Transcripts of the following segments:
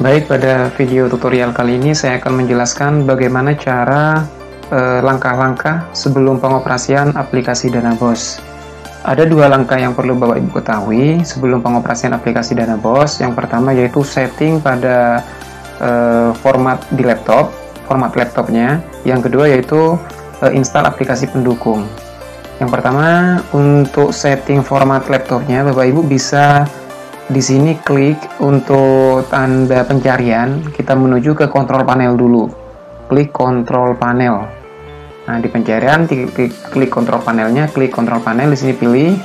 Baik, pada video tutorial kali ini saya akan menjelaskan bagaimana cara langkah-langkah sebelum pengoperasian aplikasi DanaBoss. Ada dua langkah yang perlu Bapak Ibu ketahui sebelum pengoperasian aplikasi DanaBoss. Yang pertama yaitu setting pada format di laptop, format laptopnya. Yang kedua yaitu install aplikasi pendukung. Yang pertama, untuk setting format laptopnya, Bapak Ibu bisa di sini klik untuk tanda pencarian, kita menuju ke kontrol panel dulu. Klik kontrol panel. Nah, di pencarian klik kontrol panelnya, klik kontrol panel, di sini pilih.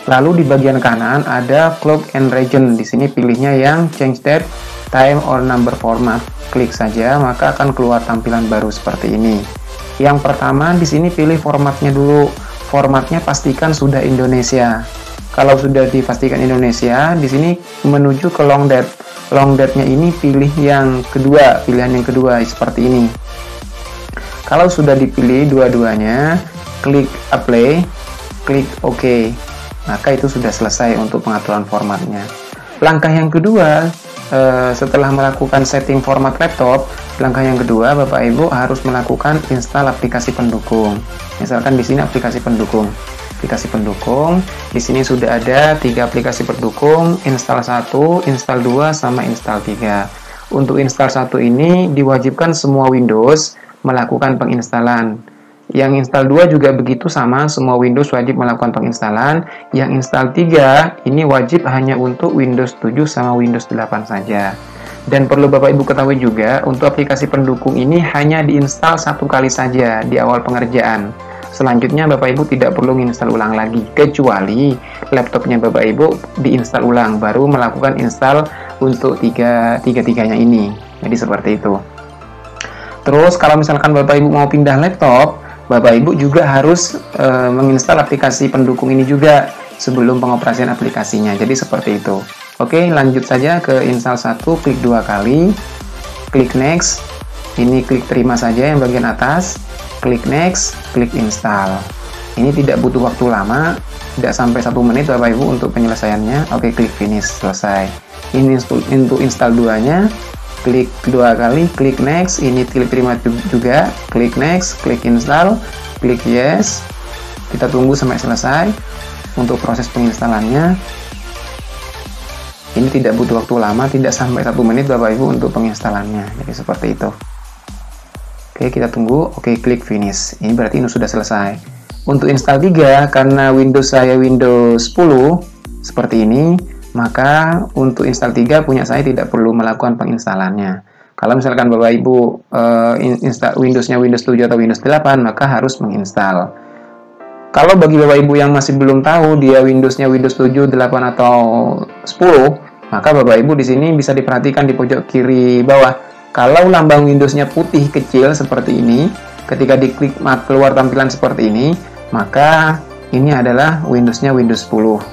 Lalu di bagian kanan ada clock and region. Di sini pilihnya yang change date, time or number format. Klik saja, maka akan keluar tampilan baru seperti ini. Yang pertama di sini pilih formatnya dulu. Formatnya pastikan sudah Indonesia. Kalau sudah dipastikan Indonesia, di sini menuju ke long date. Long date-nya ini pilih yang kedua, pilihan yang kedua seperti ini. Kalau sudah dipilih dua-duanya, klik apply, klik OK. Maka itu sudah selesai untuk pengaturan formatnya. Langkah yang kedua, setelah melakukan setting format laptop, langkah yang kedua Bapak Ibu harus melakukan install aplikasi pendukung. Misalkan di sini aplikasi pendukung. Aplikasi pendukung, di sini sudah ada 3 aplikasi pendukung, install 1, install 2, sama install 3. Untuk install 1 ini diwajibkan semua Windows melakukan penginstalan. Yang install 2 juga begitu, sama, semua Windows wajib melakukan penginstalan. Yang install 3 ini wajib hanya untuk Windows 7 sama Windows 8 saja. Dan perlu Bapak Ibu ketahui juga, untuk aplikasi pendukung ini hanya diinstal 1 kali saja di awal pengerjaan. Selanjutnya Bapak Ibu tidak perlu menginstal ulang lagi, kecuali laptopnya Bapak Ibu diinstal ulang, baru melakukan install untuk tiga-tiganya ini. Jadi seperti itu. Terus kalau misalkan Bapak Ibu mau pindah laptop, Bapak Ibu juga harus menginstal aplikasi pendukung ini juga sebelum pengoperasian aplikasinya. Jadi seperti itu. Oke, lanjut saja ke install 1, klik 2 kali, klik next. Ini klik terima saja yang bagian atas, klik next, klik install. Ini tidak butuh waktu lama, tidak sampai 1 menit Bapak Ibu untuk penyelesaiannya. Oke, klik finish, selesai. Ini untuk install 2-nya, klik 2 kali, klik next, ini klik terima juga, klik next, klik install, klik yes. Kita tunggu sampai selesai untuk proses penginstalannya. Ini tidak butuh waktu lama, tidak sampai 1 menit Bapak Ibu untuk penginstalannya. Jadi seperti itu. Oke, kita tunggu. Oke, klik finish. Ini berarti ini sudah selesai. Untuk install 3, karena Windows saya Windows 10 seperti ini, maka untuk install 3 punya saya tidak perlu melakukan penginstalannya. Kalau misalkan Bapak Ibu install Windows-nya Windows 7 atau Windows 8, maka harus menginstal. Kalau bagi Bapak Ibu yang masih belum tahu dia Windows-nya Windows 7, 8 atau 10, maka Bapak Ibu di sini bisa diperhatikan di pojok kiri bawah. Kalau lambang Windows-nya putih kecil seperti ini, ketika diklik keluar tampilan seperti ini, maka ini adalah Windows-nya Windows 10.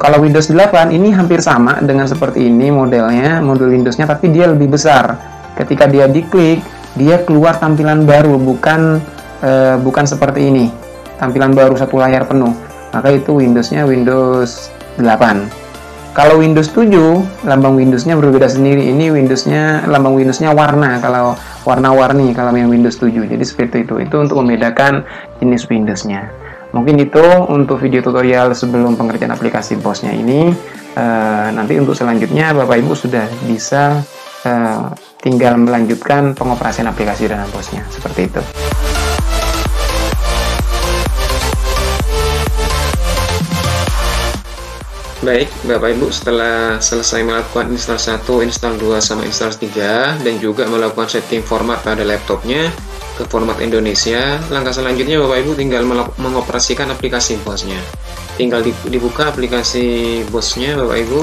Kalau Windows 8 ini hampir sama dengan seperti ini modelnya, model Windows-nya, tapi dia lebih besar. Ketika dia diklik, dia keluar tampilan baru, bukan seperti ini. Tampilan baru satu layar penuh, maka itu Windows-nya Windows 8. Kalau Windows 7, lambang Windows-nya berbeda sendiri. Ini lambang Windows-nya warna, kalau warna-warni kalau yang Windows 7. Jadi seperti itu. Itu untuk membedakan jenis Windows-nya. Mungkin itu untuk video tutorial sebelum pengerjaan aplikasi BOSS-nya ini. Nanti untuk selanjutnya Bapak Ibu sudah bisa tinggal melanjutkan pengoperasian aplikasi DanaBoss-nya. Seperti itu. Baik, Bapak Ibu, setelah selesai melakukan install 1, install 2, sama install 3, dan juga melakukan setting format pada laptopnya ke format Indonesia, langkah selanjutnya Bapak Ibu tinggal mengoperasikan aplikasi BOSS-nya. Tinggal dibuka aplikasi BOSS-nya Bapak Ibu.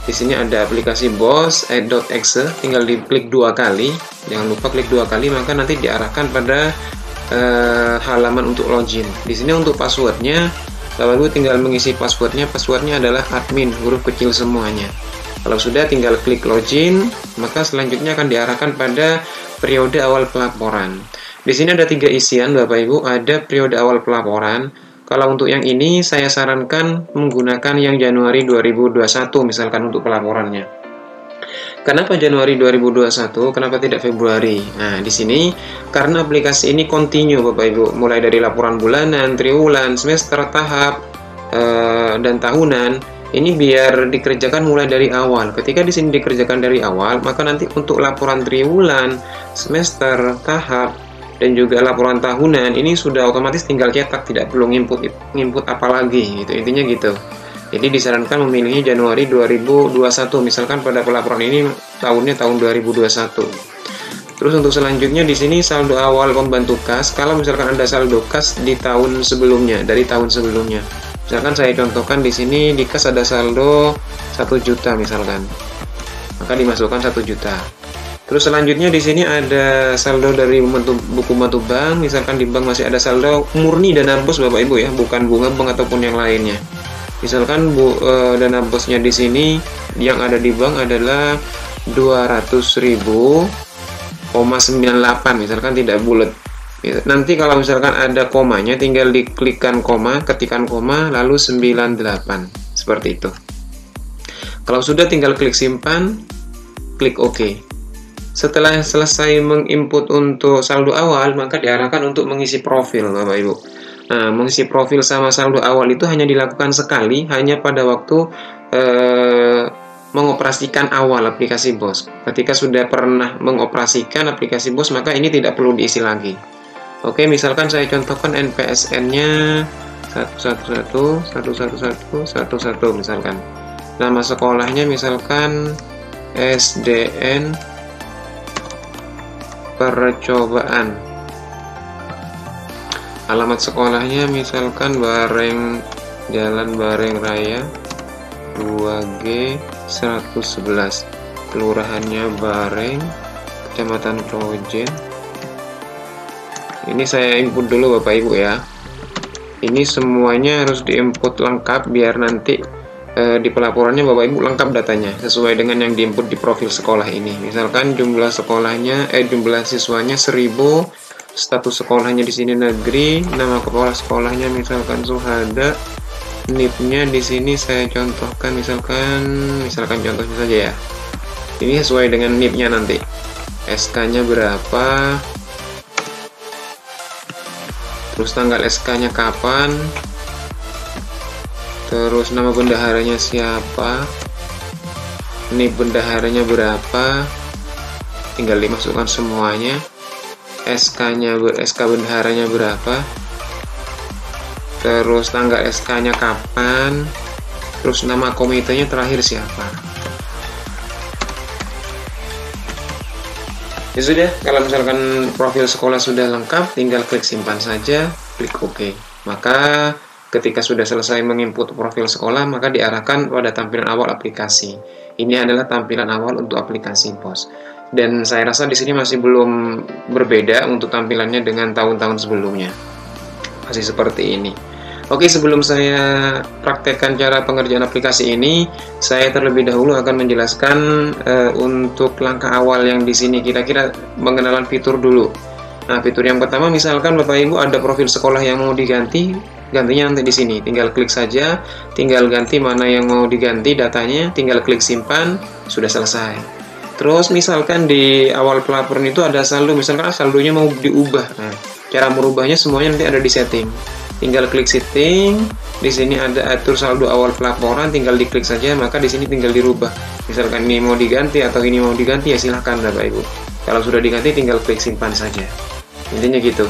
Di sini ada aplikasi BOSS add.exe, tinggal diklik 2 kali. Jangan lupa klik 2 kali, maka nanti diarahkan pada halaman untuk login. Di sini untuk passwordnya, Bapak Ibu tinggal mengisi passwordnya. Passwordnya adalah admin, huruf kecil semuanya. Kalau sudah, tinggal klik login, maka selanjutnya akan diarahkan pada periode awal pelaporan. Di sini ada 3 isian Bapak Ibu, ada periode awal pelaporan. Kalau untuk yang ini saya sarankan menggunakan yang Januari 2021 misalkan untuk pelaporannya. Kenapa Januari 2021? Kenapa tidak Februari? Nah, di sini karena aplikasi ini continue Bapak Ibu, mulai dari laporan bulanan, triwulan, semester, tahap, dan tahunan. Ini biar dikerjakan mulai dari awal. Ketika di sini dikerjakan dari awal, maka nanti untuk laporan triwulan, semester, tahap, dan juga laporan tahunan ini sudah otomatis tinggal cetak, tidak perlu nginput apa lagi gitu. Intinya gitu. Jadi disarankan memilihnya Januari 2021, misalkan pada pelaporan ini tahunnya tahun 2021. Terus untuk selanjutnya di sini saldo awal pembantu kas, kalau misalkan ada saldo kas di tahun sebelumnya, dari tahun sebelumnya. Misalkan saya contohkan di sini di kas ada saldo 1 juta misalkan. Maka dimasukkan 1 juta. Terus selanjutnya di sini ada saldo dari buku pembantu bank, misalkan di bank masih ada saldo murni dana bos Bapak Ibu ya, bukan bunga bank ataupun yang lainnya. Misalkan dana bosnya di sini yang ada di bank adalah 200.000,98, misalkan tidak bulat. Nanti kalau misalkan ada komanya, tinggal diklikkan koma, ketikan koma, lalu 98, seperti itu. Kalau sudah tinggal klik simpan, klik OK. Setelah selesai menginput untuk saldo awal, maka diarahkan untuk mengisi profil Bapak Ibu. Nah, mengisi profil sama saldo awal itu hanya dilakukan sekali, hanya pada waktu mengoperasikan awal aplikasi BOS. Ketika sudah pernah mengoperasikan aplikasi BOS, maka ini tidak perlu diisi lagi. Oke, misalkan saya contohkan NPSN-nya 1111111 misalkan. Nama sekolahnya misalkan SDN Percobaan. Alamat sekolahnya misalkan Jalan Bareng Raya 2G 111, kelurahannya Bareng, Kecamatan Krojen. Ini saya input dulu Bapak Ibu ya. Ini semuanya harus diinput lengkap biar nanti di pelaporannya Bapak Ibu lengkap datanya sesuai dengan yang diinput di profil sekolah ini. Misalkan jumlah siswanya 1000, status sekolahnya di sini negeri, nama kepala sekolahnya misalkan Suhada, NIP-nya di sini saya contohkan misalkan contohnya saja ya. Ini sesuai dengan NIP-nya nanti. SK-nya berapa? Terus tanggal SK-nya kapan? Terus nama bendaharanya siapa? NIP bendaharanya berapa? Tinggal dimasukkan semuanya. SK bendaharanya berapa, terus tanggal SK-nya kapan, terus nama komitenya terakhir siapa. Ya sudah, kalau misalkan profil sekolah sudah lengkap, tinggal klik simpan saja, klik OK. Maka ketika sudah selesai menginput profil sekolah, maka diarahkan pada tampilan awal aplikasi. Ini adalah tampilan awal untuk aplikasi BOS. Dan saya rasa di sini masih belum berbeda untuk tampilannya dengan tahun-tahun sebelumnya. Masih seperti ini. Oke, sebelum saya praktekkan cara pengerjaan aplikasi ini, saya terlebih dahulu akan menjelaskan untuk langkah awal yang di sini kira-kira pengenalan fitur dulu. Nah, fitur yang pertama misalkan Bapak Ibu ada profil sekolah yang mau diganti, gantinya nanti di sini. Tinggal klik saja, tinggal ganti mana yang mau diganti datanya, tinggal klik simpan, sudah selesai. Terus misalkan di awal pelaporan itu ada saldo, misalkan saldonya mau diubah. Nah, cara merubahnya semuanya nanti ada di setting. Tinggal klik setting, di sini ada atur saldo awal pelaporan, tinggal diklik saja, maka di sini tinggal dirubah. Misalkan ini mau diganti atau ini mau diganti ya silahkan Bapak Ibu. Kalau sudah diganti tinggal klik simpan saja. Intinya gitu.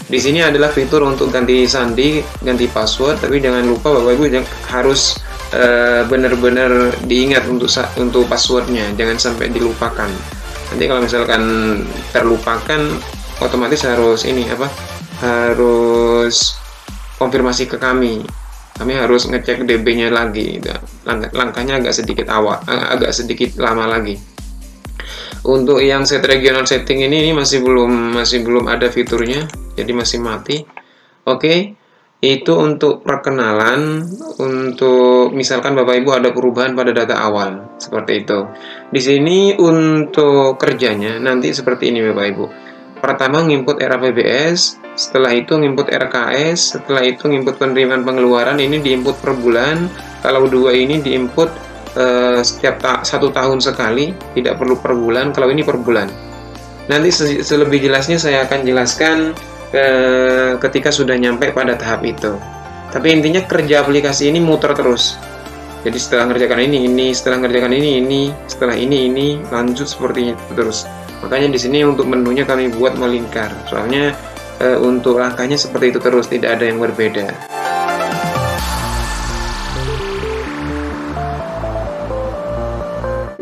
Di sini adalah fitur untuk ganti sandi, ganti password, tapi jangan lupa Bapak Ibu harus benar-benar diingat untuk passwordnya, jangan sampai dilupakan. Nanti kalau misalkan terlupakan, otomatis harus harus konfirmasi ke kami. Kami harus ngecek DB-nya lagi. Langkahnya agak sedikit lama lagi. Untuk yang set regional setting ini masih belum ada fiturnya, jadi masih mati. Oke. Itu untuk perkenalan, untuk misalkan Bapak Ibu ada perubahan pada data awal seperti itu. Di sini untuk kerjanya nanti seperti ini Bapak Ibu. Pertama nginput RAPBS, setelah itu nginput RKS, setelah itu nginput penerimaan pengeluaran, ini diinput per bulan. Kalau dua ini diinput setiap 1 tahun sekali, tidak perlu per bulan. Kalau ini per bulan. Nanti selebih jelasnya saya akan jelaskan ketika sudah nyampe pada tahap itu. Tapi intinya kerja aplikasi ini muter terus. Jadi setelah mengerjakan ini, setelah mengerjakan ini, setelah ini, lanjut seperti itu terus. Makanya di sini untuk menunya kami buat melingkar. Soalnya untuk langkahnya seperti itu terus, tidak ada yang berbeda.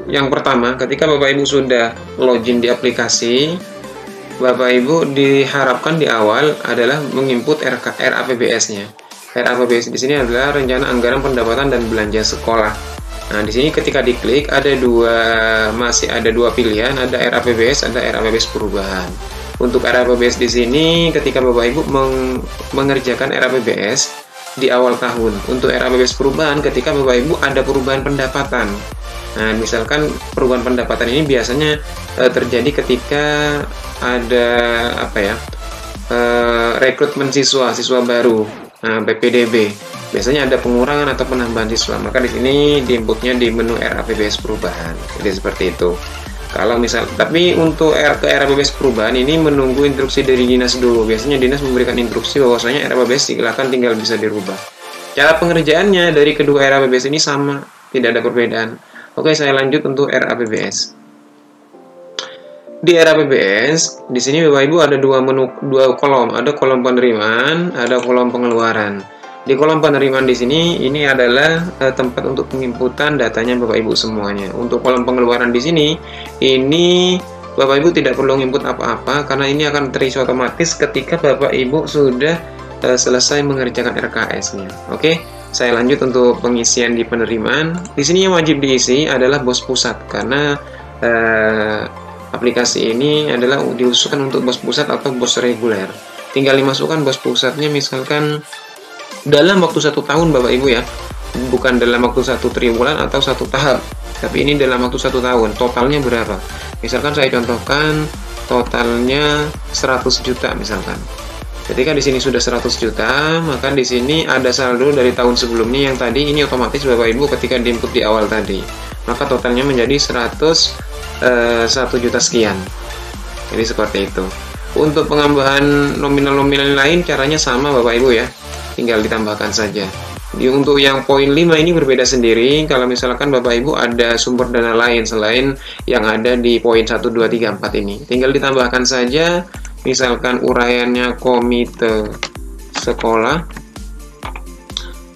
Yang pertama, ketika Bapak Ibu sudah login di aplikasi, Bapak Ibu diharapkan di awal adalah menginput RAPBS-nya. RAPBS di sini adalah rencana anggaran pendapatan dan belanja sekolah. Nah, di sini ketika diklik masih ada dua pilihan, ada RAPBS, ada RAPBS perubahan. Untuk RAPBS di sini ketika Bapak Ibu mengerjakan RAPBS di awal tahun. Untuk RAPBS perubahan ketika Bapak Ibu ada perubahan pendapatan. Nah, misalkan perubahan pendapatan ini biasanya terjadi ketika ada rekrutmen siswa baru, PPDB. Biasanya ada pengurangan atau penambahan siswa. Maka di sini diinputnya di menu RAPBS perubahan. Jadi seperti itu. Tapi untuk RAPBS perubahan ini menunggu instruksi dari dinas dulu. Biasanya dinas memberikan instruksi bahwasanya RAPBS silakan tinggal bisa dirubah. Cara pengerjaannya dari kedua RAPBS ini sama, tidak ada perbedaan. Oke, saya lanjut untuk RAPBS. Di RAPBS, di sini Bapak Ibu ada dua kolom, ada kolom penerimaan, ada kolom pengeluaran. Di kolom penerimaan di sini ini adalah tempat untuk penginputan datanya Bapak Ibu semuanya. Untuk kolom pengeluaran di sini, ini Bapak Ibu tidak perlu input apa-apa karena ini akan terisi otomatis ketika Bapak Ibu sudah selesai mengerjakan RKS-nya. Oke. Saya lanjut untuk pengisian di penerimaan. Di sini yang wajib diisi adalah bos pusat karena aplikasi ini adalah diusulkan untuk bos pusat atau bos reguler. Tinggal dimasukkan bos pusatnya misalkan dalam waktu 1 tahun Bapak Ibu ya, bukan dalam waktu 1 triwulan atau 1 tahap, tapi ini dalam waktu 1 tahun. Totalnya berapa? Misalkan saya contohkan totalnya 100 juta misalkan. Ketika di sini sudah 100 juta, maka di sini ada saldo dari tahun sebelumnya yang tadi ini otomatis Bapak Ibu ketika diinput di awal tadi. Maka totalnya menjadi 101 juta sekian. Jadi seperti itu. Untuk penambahan nominal-nominal lain caranya sama Bapak Ibu ya. Tinggal ditambahkan saja. Untuk yang poin 5 ini berbeda sendiri. Kalau misalkan Bapak Ibu ada sumber dana lain selain yang ada di poin 1, 2, 3, 4 ini. Tinggal ditambahkan saja. Misalkan uraiannya komite sekolah,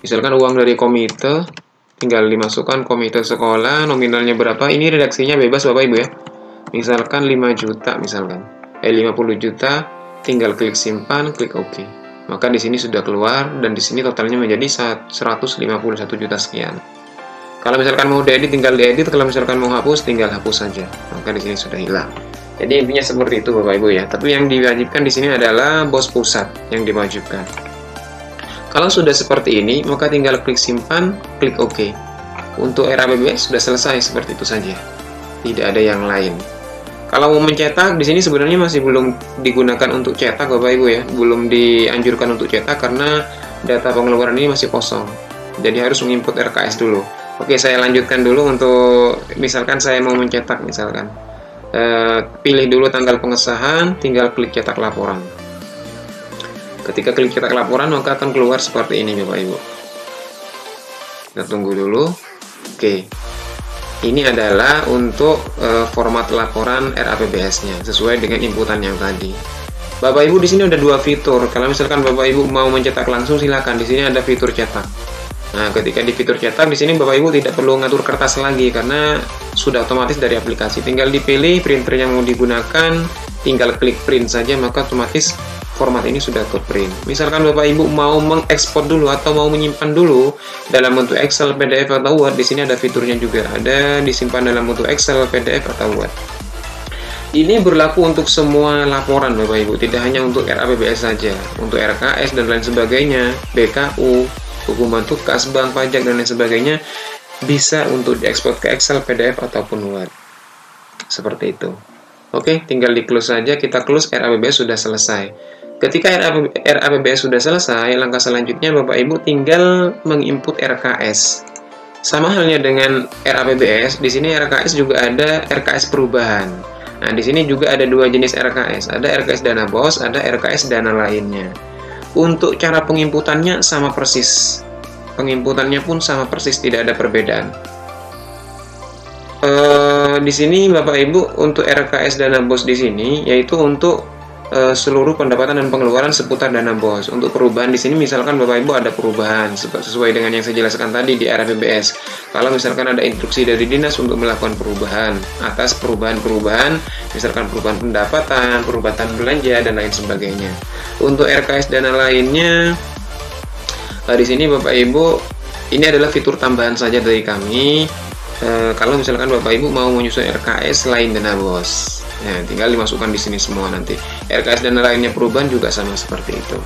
misalkan uang dari komite, tinggal dimasukkan komite sekolah, nominalnya berapa, ini redaksinya bebas Bapak Ibu ya. Misalkan 5 juta, 50 juta, tinggal klik simpan, klik OK. Maka di sini sudah keluar, dan di sini totalnya menjadi 151 juta sekian. Kalau misalkan mau diedit, tinggal diedit, kalau misalkan mau hapus, tinggal hapus saja. Maka di sini sudah hilang. Jadi intinya seperti itu Bapak Ibu ya. Tapi yang diwajibkan di sini adalah bos pusat yang diwajibkan. Kalau sudah seperti ini, maka tinggal klik simpan, klik OK. Untuk RAPBS sudah selesai seperti itu saja. Tidak ada yang lain. Kalau mau mencetak, di sini sebenarnya masih belum digunakan untuk cetak Bapak Ibu ya. Belum dianjurkan untuk cetak karena data pengeluaran ini masih kosong. Jadi harus menginput RKS dulu. Oke, saya lanjutkan dulu untuk misalkan saya mau mencetak misalkan. Pilih dulu tanggal pengesahan, tinggal klik cetak laporan. Ketika klik cetak laporan maka akan keluar seperti ini Bapak Ibu. Kita tunggu dulu. Oke, ini adalah untuk format laporan RAPBS-nya sesuai dengan inputan yang tadi. Bapak Ibu di sini ada dua fitur. Kalau misalkan Bapak Ibu mau mencetak langsung silakan. Di sini ada fitur cetak. Nah, ketika di fitur cetak di sini Bapak Ibu tidak perlu ngatur kertas lagi karena sudah otomatis dari aplikasi. Tinggal dipilih printer yang mau digunakan, tinggal klik print saja maka otomatis format ini sudah ke print. Misalkan Bapak Ibu mau mengekspor dulu atau mau menyimpan dulu dalam bentuk Excel, PDF atau Word, di sini ada fiturnya juga. Ada disimpan dalam bentuk Excel, PDF atau Word. Ini berlaku untuk semua laporan Bapak Ibu, tidak hanya untuk RAPBS saja, untuk RKS dan lain sebagainya, BKU, hukuman tugas, bank, pajak, dan lain sebagainya bisa untuk diekspor ke Excel, PDF, ataupun Word. Seperti itu. Oke, tinggal di close saja. Kita close, RAPBS sudah selesai. Ketika RAPBS sudah selesai, langkah selanjutnya Bapak Ibu tinggal menginput RKS. Sama halnya dengan RAPBS, di sini RKS juga ada RKS perubahan. Nah, di sini juga ada dua jenis RKS, ada RKS dana BOS, ada RKS dana lainnya. Untuk cara penginputannya sama persis. Penginputannya pun sama persis, tidak ada perbedaan. Di sini Bapak Ibu untuk RKS dana BOS di sini yaitu untuk seluruh pendapatan dan pengeluaran seputar dana BOS. Untuk perubahan di sini misalkan Bapak Ibu ada perubahan sesuai dengan yang saya jelaskan tadi di RAPBS. Kalau misalkan ada instruksi dari dinas untuk melakukan perubahan atas perubahan-perubahan, misalkan perubahan pendapatan, perubahan belanja dan lain sebagainya. Untuk RKS dana lainnya di sini Bapak Ibu ini adalah fitur tambahan saja dari kami. Kalau misalkan Bapak Ibu mau menyusun RKS selain dana BOS. Nah, tinggal dimasukkan di sini semua nanti. RKS dan lainnya perubahan juga sama seperti itu.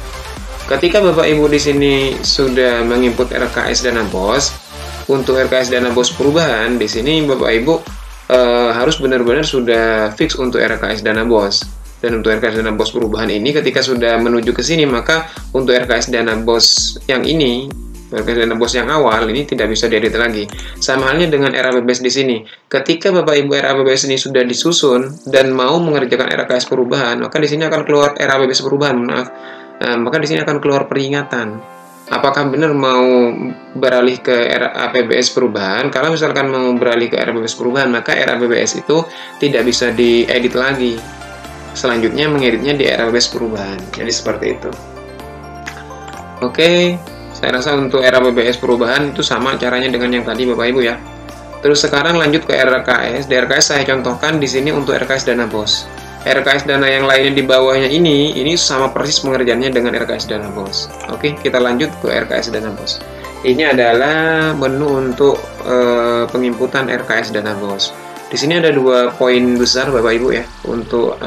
Ketika Bapak Ibu di sini sudah menginput RKS dana BOS, untuk RKS dana BOS perubahan di sini Bapak Ibu harus benar-benar sudah fix untuk RKS dana BOS. Dan untuk RKS dana BOS perubahan ini ketika sudah menuju ke sini, maka untuk RKS dana BOS yang ini, RKS dana BOS yang awal ini tidak bisa diedit lagi. Sama halnya dengan RAPBS di sini. Ketika Bapak Ibu RAPBS ini sudah disusun dan mau mengerjakan RKS perubahan, maka di sini akan keluar RAPBS perubahan, maka di sini akan keluar peringatan. Apakah benar mau beralih ke RAPBS perubahan? Kalau misalkan mau beralih ke RAPBS perubahan, maka RAPBS itu tidak bisa diedit lagi. Selanjutnya mengeditnya di RAPBS perubahan. Jadi seperti itu. Oke. Saya rasa untuk RAPBS perubahan itu sama caranya dengan yang tadi Bapak Ibu ya. Terus sekarang lanjut ke RKS. Di RKS saya contohkan di sini untuk RKS dana BOS. RKS dana yang lainnya di bawahnya ini sama persis pengerjaannya dengan RKS dana BOS. Oke, kita lanjut ke RKS dana BOS. Ini adalah menu untuk penginputan RKS dana BOS. Di sini ada dua poin besar Bapak Ibu ya. Untuk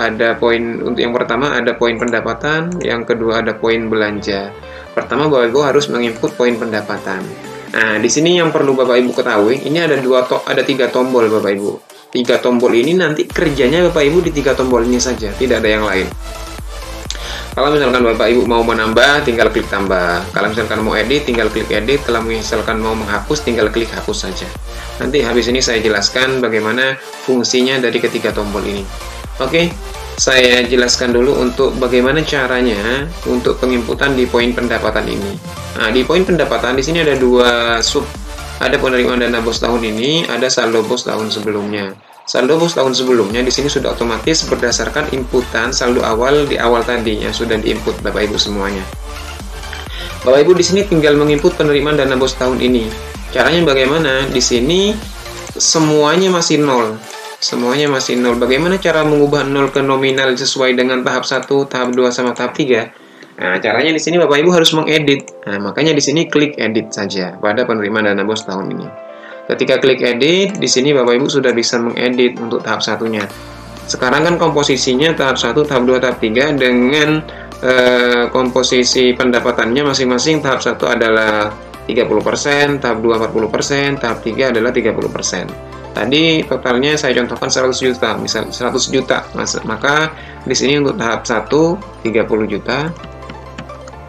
yang pertama ada poin pendapatan, yang kedua ada poin belanja. Pertama, Bapak Ibu harus menginput poin pendapatan. Nah, di sini yang perlu Bapak Ibu ketahui, ini ada tiga tombol Bapak Ibu. Tiga tombol ini nanti kerjanya Bapak Ibu di tiga tombol ini saja, tidak ada yang lain. Kalau misalkan Bapak Ibu mau menambah, tinggal klik tambah. Kalau misalkan mau edit, tinggal klik edit. Kalau misalkan mau menghapus, tinggal klik hapus saja. Nanti habis ini saya jelaskan bagaimana fungsinya dari ketiga tombol ini. Oke. Saya jelaskan dulu untuk bagaimana caranya untuk penginputan di poin pendapatan ini. Nah, di poin pendapatan di sini ada dua sub. Ada penerimaan dana BOS tahun ini, ada saldo BOS tahun sebelumnya. Saldo BOS tahun sebelumnya di sini sudah otomatis berdasarkan inputan saldo awal di awal tadi yang sudah diinput Bapak Ibu semuanya. Bapak Ibu di sini tinggal menginput penerimaan dana BOS tahun ini. Caranya bagaimana? Di sini semuanya masih nol. Semuanya masih nol. Bagaimana cara mengubah nol ke nominal sesuai dengan tahap 1, tahap 2, sama tahap 3? Nah, caranya di sini Bapak Ibu harus mengedit. Nah, makanya di sini klik edit saja pada penerimaan dana BOS tahun ini. Ketika klik edit, di sini Bapak Ibu sudah bisa mengedit untuk tahap satunya. Sekarang kan komposisinya tahap 1, tahap 2, tahap 3 dengan komposisi pendapatannya masing-masing. Tahap 1 adalah 30%, tahap 2 40%, tahap 3 adalah 30%. Tadi totalnya saya contohkan 100 juta, misal 100 juta. Maka di sini untuk tahap 1 30 juta,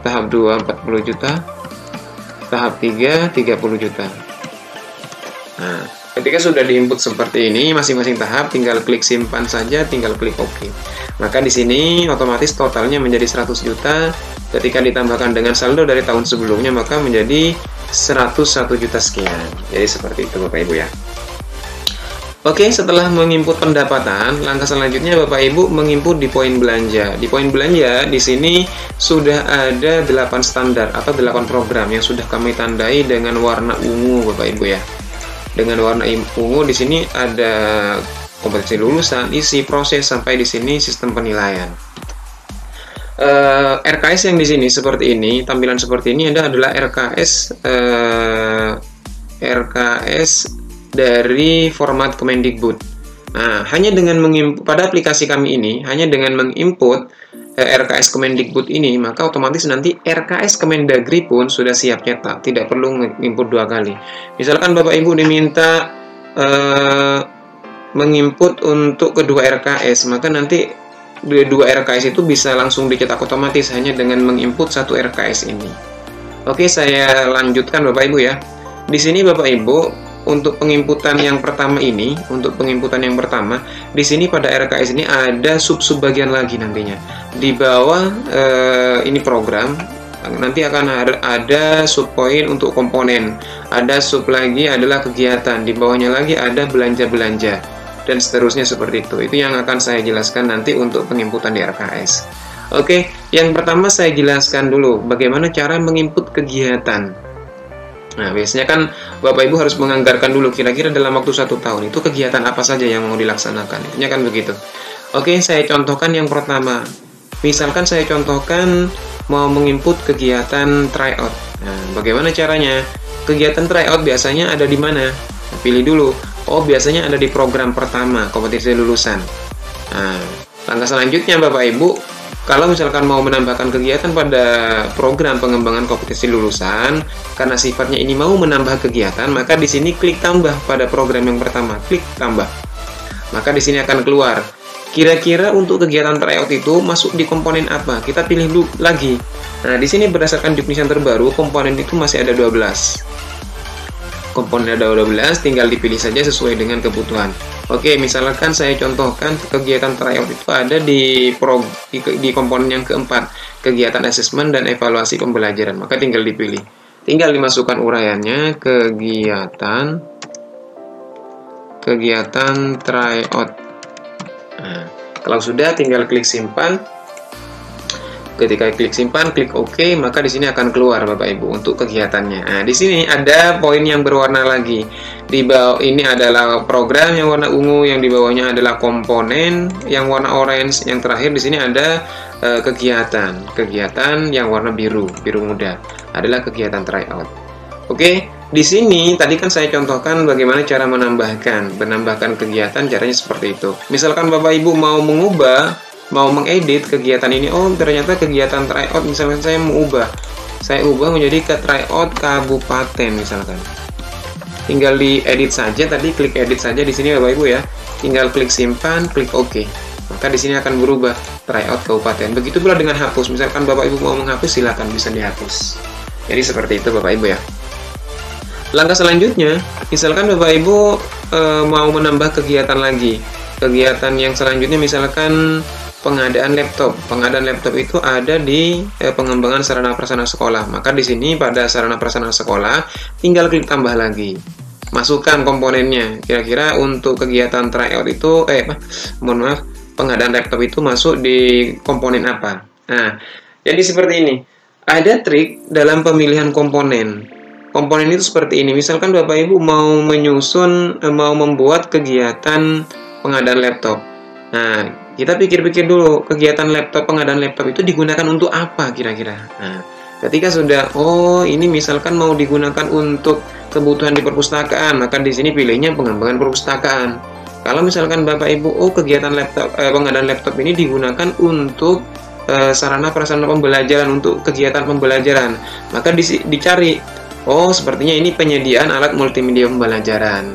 tahap 2 40 juta, tahap 3 30 juta. Nah, ketika sudah diinput seperti ini masing-masing tahap, tinggal klik simpan saja, tinggal klik OK. Maka di sini otomatis totalnya menjadi 100 juta. Ketika ditambahkan dengan saldo dari tahun sebelumnya, maka menjadi 101 juta sekian. Jadi seperti itu Bapak Ibu ya. Oke, setelah menginput pendapatan, langkah selanjutnya Bapak Ibu menginput di poin belanja. Di poin belanja di sini sudah ada 8 standar atau 8 program yang sudah kami tandai dengan warna ungu Bapak Ibu ya. Dengan warna ungu di sini ada kompetensi lulusan, isi, proses, sampai di sini sistem penilaian. RKS yang di sini seperti ini, tampilan seperti ini adalah RKS dari format Kemendikbud. Nah, hanya dengan pada aplikasi kami ini, hanya dengan menginput RKS Kemendikbud ini, maka otomatis nanti RKS Kemendagri pun sudah siap cetak, tidak perlu menginput 2 kali. Misalkan Bapak Ibu diminta menginput untuk kedua RKS, maka nanti dua RKS itu bisa langsung dicetak otomatis hanya dengan menginput 1 RKS ini. Oke, saya lanjutkan Bapak Ibu ya. di sini Bapak Ibu, untuk penginputan yang pertama ini, di sini pada RKS ini ada sub-sub bagian lagi nantinya. Di bawah ini program, nanti akan ada sub poin untuk komponen, ada sub lagi adalah kegiatan, di bawahnya lagi ada belanja-belanja, dan seterusnya seperti itu. Itu yang akan saya jelaskan nanti untuk penginputan di RKS. Oke, yang pertama saya jelaskan dulu bagaimana cara menginput kegiatan. Nah, biasanya kan Bapak Ibu harus menganggarkan dulu kira-kira dalam waktu 1 tahun itu kegiatan apa saja yang mau dilaksanakan. Intinya kan begitu. Oke, saya contohkan yang pertama. Misalkan saya contohkan mau menginput kegiatan tryout. Nah, bagaimana caranya? Kegiatan tryout biasanya ada di mana? Nah, pilih dulu. Oh, biasanya ada di program pertama, kompetisi lulusan. Nah, langkah selanjutnya Bapak Ibu, kalau misalkan mau menambahkan kegiatan pada program pengembangan kompetisi lulusan, karena sifatnya ini mau menambah kegiatan, maka di sini klik tambah pada program yang pertama, klik tambah. Maka di sini akan keluar. Kira-kira untuk kegiatan tryout itu masuk di komponen apa? Kita pilih dulu lagi. Nah, di sini berdasarkan definition terbaru, komponen itu masih ada 12. Komponen ada 12, tinggal dipilih saja sesuai dengan kebutuhan. Oke, misalkan saya contohkan kegiatan tryout itu ada di komponen yang keempat, kegiatan asesmen dan evaluasi pembelajaran. Maka tinggal dipilih. Tinggal dimasukkan uraiannya, kegiatan tryout. Nah, kalau sudah tinggal klik simpan. Ketika klik simpan, klik OK, maka di sini akan keluar Bapak Ibu untuk kegiatannya. Nah, di sini ada poin yang berwarna lagi. Di bawah ini adalah program yang warna ungu, yang di bawahnya adalah komponen yang warna orange, yang terakhir di sini ada kegiatan yang warna biru muda. Adalah kegiatan tryout. Oke, di sini tadi kan saya contohkan bagaimana cara menambahkan kegiatan, caranya seperti itu. Misalkan Bapak Ibu mau mengedit kegiatan ini, oh ternyata kegiatan tryout, misalkan saya ubah menjadi ke tryout kabupaten misalkan. Tinggal diedit saja, tadi klik edit saja di sini Bapak Ibu ya. Tinggal klik simpan, klik OK. Maka di sini akan berubah tryout kabupaten. Begitu pula dengan hapus. Misalkan Bapak Ibu mau menghapus, silakan bisa dihapus. Jadi seperti itu Bapak Ibu ya. Langkah selanjutnya, misalkan Bapak Ibu mau menambah kegiatan lagi. Kegiatan yang selanjutnya misalkan pengadaan laptop. Pengadaan laptop itu ada di pengembangan sarana prasarana sekolah. Maka di sini pada sarana prasarana sekolah tinggal klik tambah lagi. Masukkan komponennya. Kira-kira untuk kegiatan tryout itu pengadaan laptop itu masuk di komponen apa? Nah, jadi seperti ini. Ada trik dalam pemilihan komponen. Komponen itu seperti ini. Misalkan Bapak Ibu mau membuat kegiatan pengadaan laptop. Nah, kita pikir-pikir dulu, kegiatan pengadaan laptop itu digunakan untuk apa kira-kira? Nah, ketika sudah, ini misalkan mau digunakan untuk kebutuhan di perpustakaan, maka di sini pilihnya pengembangan perpustakaan. Kalau misalkan Bapak Ibu, kegiatan pengadaan laptop ini digunakan untuk sarana prasarana pembelajaran, untuk kegiatan pembelajaran, maka dicari, sepertinya ini penyediaan alat multimedia pembelajaran.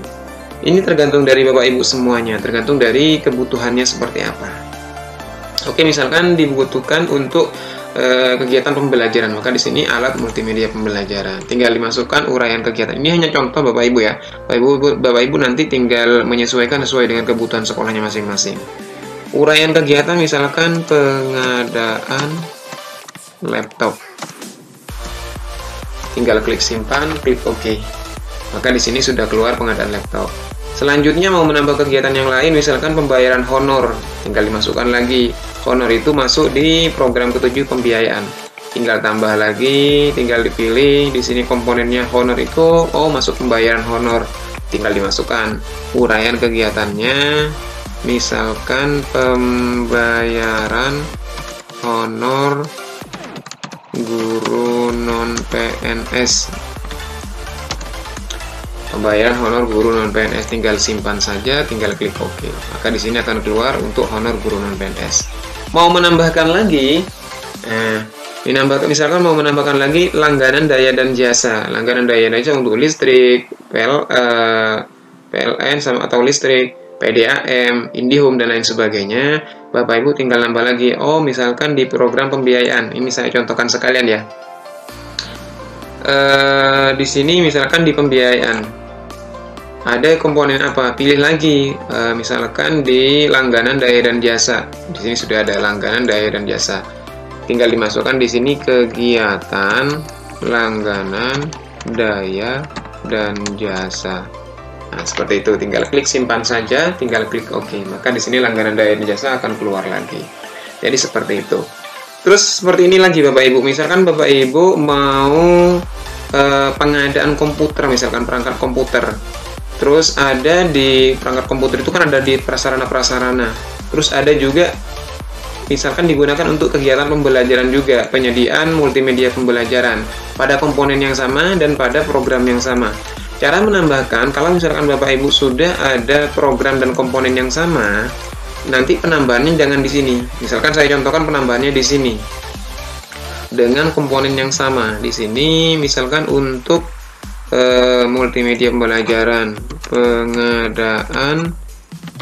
Ini tergantung dari Bapak Ibu semuanya, tergantung dari kebutuhannya seperti apa. Oke, misalkan dibutuhkan untuk kegiatan pembelajaran, maka di sini alat multimedia pembelajaran. Tinggal dimasukkan uraian kegiatan. Ini hanya contoh Bapak Ibu ya. Bapak Ibu nanti tinggal menyesuaikan sesuai dengan kebutuhan sekolahnya masing-masing. Uraian kegiatan misalkan pengadaan laptop. Tinggal klik simpan, klik OK. Maka di sini sudah keluar pengadaan laptop. Selanjutnya mau menambah kegiatan yang lain, misalkan pembayaran honor, tinggal dimasukkan lagi. Honor itu masuk di program ke-7 pembiayaan. Tinggal tambah lagi, tinggal dipilih. Di sini komponennya honor itu, masuk pembayaran honor. Tinggal dimasukkan uraian kegiatannya. Misalkan pembayaran honor guru non-PNS. Pembayaran honor guru non-PNS, tinggal simpan saja, tinggal klik OK. Maka di sini akan keluar untuk honor guru non-PNS. Mau menambahkan lagi, misalkan mau menambahkan lagi langganan daya dan jasa. Langganan daya dan jasa untuk listrik, PLN atau listrik, PDAM, IndiHome dan lain sebagainya. Bapak Ibu tinggal nambah lagi. Misalkan di program pembiayaan. Ini saya contohkan sekalian ya. Di sini misalkan di pembiayaan ada komponen apa? Pilih lagi, misalkan di langganan daya dan jasa. Di sini sudah ada langganan daya dan jasa. Tinggal dimasukkan di sini kegiatan langganan daya dan jasa. Nah, seperti itu. Tinggal klik simpan saja, tinggal klik OK. Maka di sini langganan daya dan jasa akan keluar lagi. Jadi seperti itu. Terus seperti ini lagi Bapak Ibu, misalkan Bapak Ibu mau pengadaan komputer, misalkan perangkat komputer. Terus ada di perangkat komputer itu kan ada di prasarana-prasarana. Terus ada juga misalkan digunakan untuk kegiatan pembelajaran juga, penyediaan multimedia pembelajaran pada komponen yang sama dan pada program yang sama. Cara menambahkan, kalau misalkan Bapak Ibu sudah ada program dan komponen yang sama, nanti penambahannya jangan di sini. Misalkan saya contohkan penambahannya di sini dengan komponen yang sama. Di sini misalkan untuk multimedia pembelajaran, pengadaan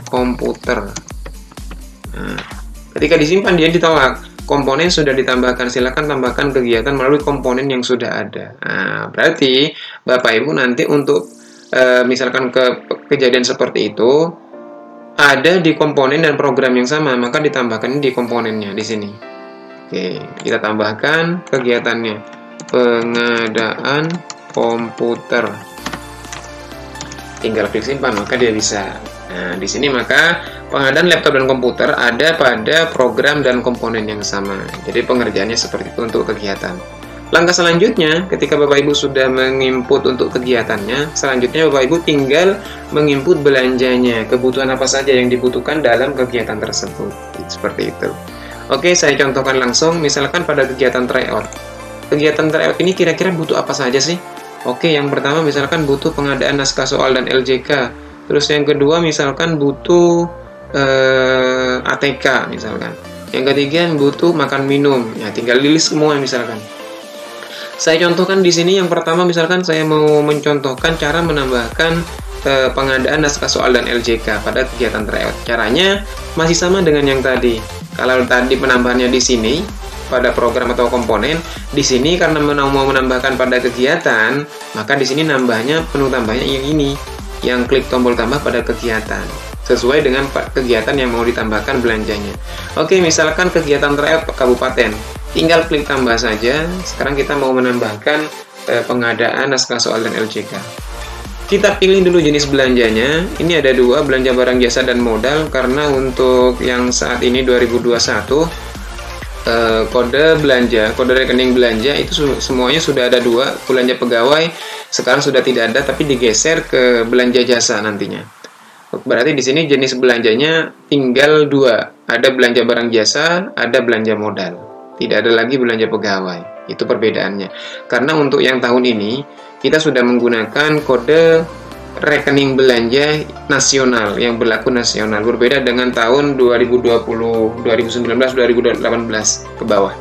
komputer. Nah, ketika disimpan dia ditolak. Komponen sudah ditambahkan. Silakan tambahkan kegiatan melalui komponen yang sudah ada. Nah, berarti Bapak Ibu nanti untuk misalkan kejadian seperti itu ada di komponen dan program yang sama, maka ditambahkan di komponennya di sini. Oke, kita tambahkan kegiatannya, pengadaan komputer. Tinggal klik simpan, maka dia bisa. Nah, di sini maka pengadaan laptop dan komputer ada pada program dan komponen yang sama. Jadi pengerjaannya seperti itu untuk kegiatan. Langkah selanjutnya, ketika Bapak Ibu sudah menginput untuk kegiatannya, selanjutnya Bapak Ibu tinggal menginput belanjanya, kebutuhan apa saja yang dibutuhkan dalam kegiatan tersebut. Seperti itu. Oke, saya contohkan langsung, misalkan pada kegiatan tryout. Kegiatan tryout ini kira-kira butuh apa saja sih? Oke, yang pertama misalkan butuh pengadaan naskah soal dan LJK. Terus yang kedua misalkan butuh ATK misalkan. Yang ketiga butuh makan minum. Ya, tinggal list semua misalkan. Saya contohkan di sini yang pertama misalkan saya mau mencontohkan cara menambahkan pengadaan naskah soal dan LJK pada kegiatan tryout. Caranya masih sama dengan yang tadi. Kalau tadi penambahannya di sini pada program atau komponen, di sini karena mau menambahkan pada kegiatan, maka di sini nambahnya penuh tambahnya yang ini, yang klik tombol tambah pada kegiatan sesuai dengan kegiatan yang mau ditambahkan belanjanya. Oke, misalkan kegiatan tryout kabupaten. Tinggal klik tambah saja. Sekarang kita mau menambahkan pengadaan naskah soal dan LJK. Kita pilih dulu jenis belanjanya. Ini ada dua, belanja barang jasa dan modal. Karena untuk yang saat ini 2021 kode belanja, kode rekening belanja itu semuanya sudah ada dua. Belanja pegawai sekarang sudah tidak ada, tapi digeser ke belanja jasa nantinya. Berarti di sini jenis belanjanya tinggal dua. Ada belanja barang jasa, ada belanja modal. Tidak ada lagi belanja pegawai. Itu perbedaannya. Karena untuk yang tahun ini, kita sudah menggunakan kode rekening belanja nasional, yang berlaku nasional. Berbeda dengan tahun 2020, 2019, 2018 ke bawah.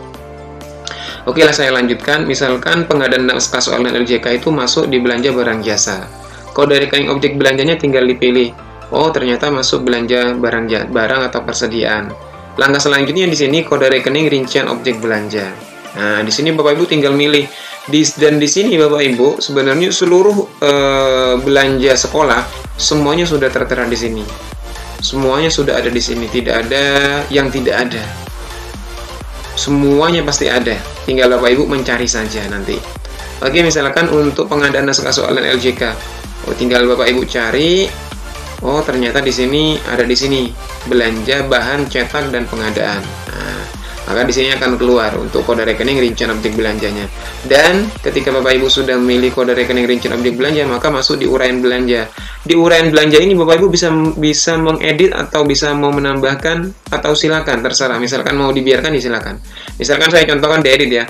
Oke lah, saya lanjutkan. Misalkan pengadaan naskah soal dan LJK itu masuk di belanja barang jasa. Kode rekening objek belanjanya tinggal dipilih. Oh, ternyata masuk belanja barang atau persediaan. Langkah selanjutnya di sini kode rekening rincian objek belanja. Nah, di sini Bapak Ibu tinggal milih. Dan di sini Bapak Ibu sebenarnya seluruh belanja sekolah semuanya sudah tertera di sini. Semuanya sudah ada di sini, tidak ada yang tidak ada. Semuanya pasti ada. Tinggal Bapak Ibu mencari saja nanti. Oke, misalkan untuk pengadaan naskah soal dan LJK. Oh, tinggal Bapak Ibu cari. Oh, ternyata di sini ada di sini belanja bahan cetak dan pengadaan. Nah, maka di sini akan keluar untuk kode rekening rincian objek belanjanya. Dan ketika Bapak Ibu sudah memilih kode rekening rincian objek belanja, maka masuk di uraian belanja. Di uraian belanja ini Bapak Ibu bisa mengedit atau bisa mau menambahkan atau silakan terserah. Misalkan mau dibiarkan silakan. Misalkan saya contohkan diedit ya.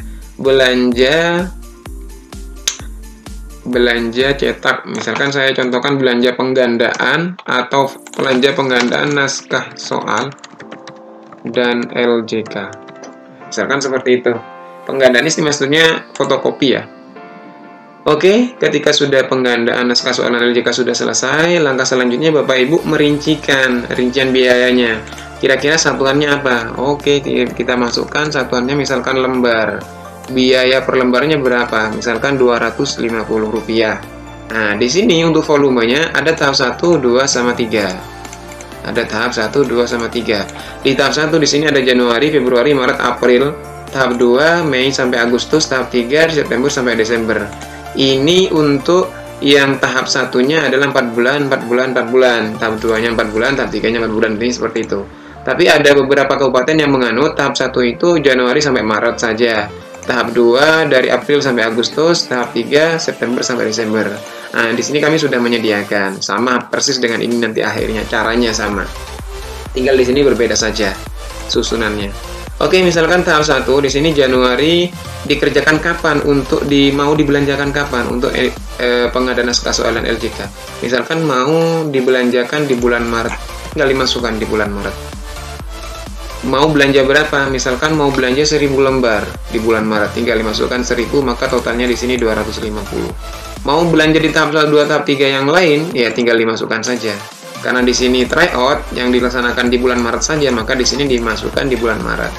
Belanja cetak, misalkan saya contohkan belanja penggandaan atau belanja penggandaan naskah soal dan LJK, misalkan seperti itu. Penggandaan ini maksudnya fotokopi ya. Oke, ketika sudah penggandaan naskah soal dan LJK sudah selesai, langkah selanjutnya Bapak Ibu merincikan rincian biayanya. Kira-kira satuannya apa? Oke, kita masukkan satuannya misalkan lembar. biaya per lembarnya berapa? Misalkan Rp250. Nah, di sini untuk volumenya ada tahap 1, 2, sama 3. Ada tahap 1, 2, sama 3. Di tahap 1 di sini ada Januari, Februari, Maret, April. Tahap 2, Mei sampai Agustus. Tahap 3, September sampai Desember. Ini untuk yang tahap satunya adalah 4 bulan, 4 bulan, 4 bulan. Tahap 2-nya 4 bulan, tahap 3-nya 4 bulan. Ini seperti itu. Tapi ada beberapa kabupaten yang menganut tahap 1 itu Januari sampai Maret saja. Tahap 2 dari April sampai Agustus, tahap 3 September sampai Desember. Nah, di sini kami sudah menyediakan sama persis dengan ini nanti akhirnya, caranya sama. Tinggal di sini berbeda saja susunannya. Oke, misalkan tahap 1 di sini Januari dikerjakan kapan untuk mau dibelanjakan kapan untuk pengadaan naskah soalan LJK. Misalkan mau dibelanjakan di bulan Maret, tinggal dimasukkan di bulan Maret. Mau belanja berapa? Misalkan mau belanja 1000 lembar di bulan Maret, tinggal dimasukkan 1000, maka totalnya di sini 250. Mau belanja di tahap 1, 2, tahap 3 yang lain, ya tinggal dimasukkan saja. Karena di sini tryout yang dilaksanakan di bulan Maret saja, maka di sini dimasukkan di bulan Maret.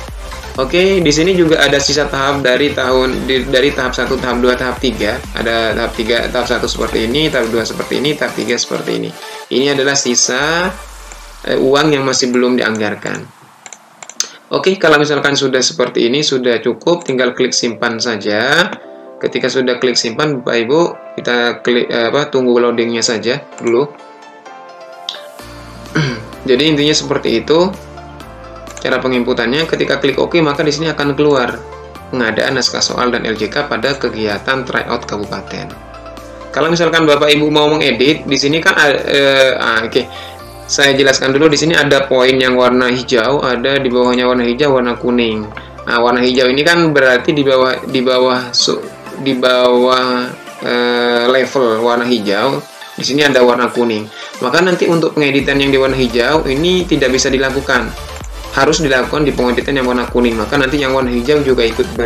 Oke, di sini juga ada sisa tahap dari tahap 1, tahap 2, tahap 3. Ada tahap 3, tahap 1 seperti ini, tahap 2 seperti ini, tahap 3 seperti ini. Ini adalah sisa uang yang masih belum dianggarkan. Oke, kalau misalkan sudah seperti ini, sudah cukup, tinggal klik simpan saja. Ketika sudah klik simpan, Bapak Ibu, kita klik tunggu loadingnya saja dulu. Jadi intinya seperti itu cara penginputannya. Ketika klik OK, maka di sini akan keluar pengadaan naskah soal dan LJK pada kegiatan tryout kabupaten. Kalau misalkan Bapak Ibu mau mengedit, di sini kan oke. Saya jelaskan dulu, di sini ada poin yang warna hijau, ada di bawahnya warna hijau, warna kuning. Nah, warna hijau ini kan berarti di bawah level warna hijau. Di sini ada warna kuning. Maka nanti untuk pengeditan yang di warna hijau ini tidak bisa dilakukan. Harus dilakukan di pengeditan yang warna kuning. Maka nanti yang warna hijau juga ikut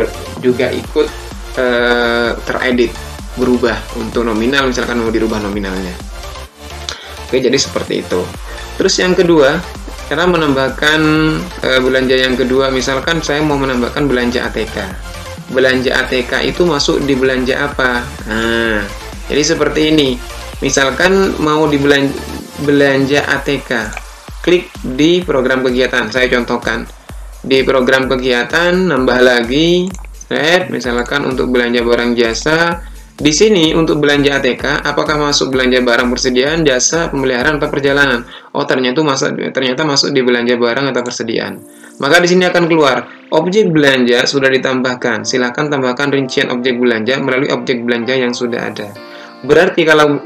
teredit, berubah untuk nominal, misalkan mau dirubah nominalnya. Oke, jadi seperti itu. Terus yang kedua, cara menambahkan belanja yang kedua, misalkan saya mau menambahkan belanja ATK. Belanja ATK itu masuk di belanja apa? Nah, jadi seperti ini. Misalkan mau belanja ATK, klik di program kegiatan. Saya contohkan. Di program kegiatan, nambah lagi, misalkan untuk belanja barang jasa. Di sini untuk belanja ATK, apakah masuk belanja barang persediaan, jasa, pemeliharaan, atau perjalanan? Oh, ternyata masuk di belanja barang atau persediaan. Maka di sini akan keluar objek belanja sudah ditambahkan. Silakan tambahkan rincian objek belanja melalui objek belanja yang sudah ada. Berarti kalau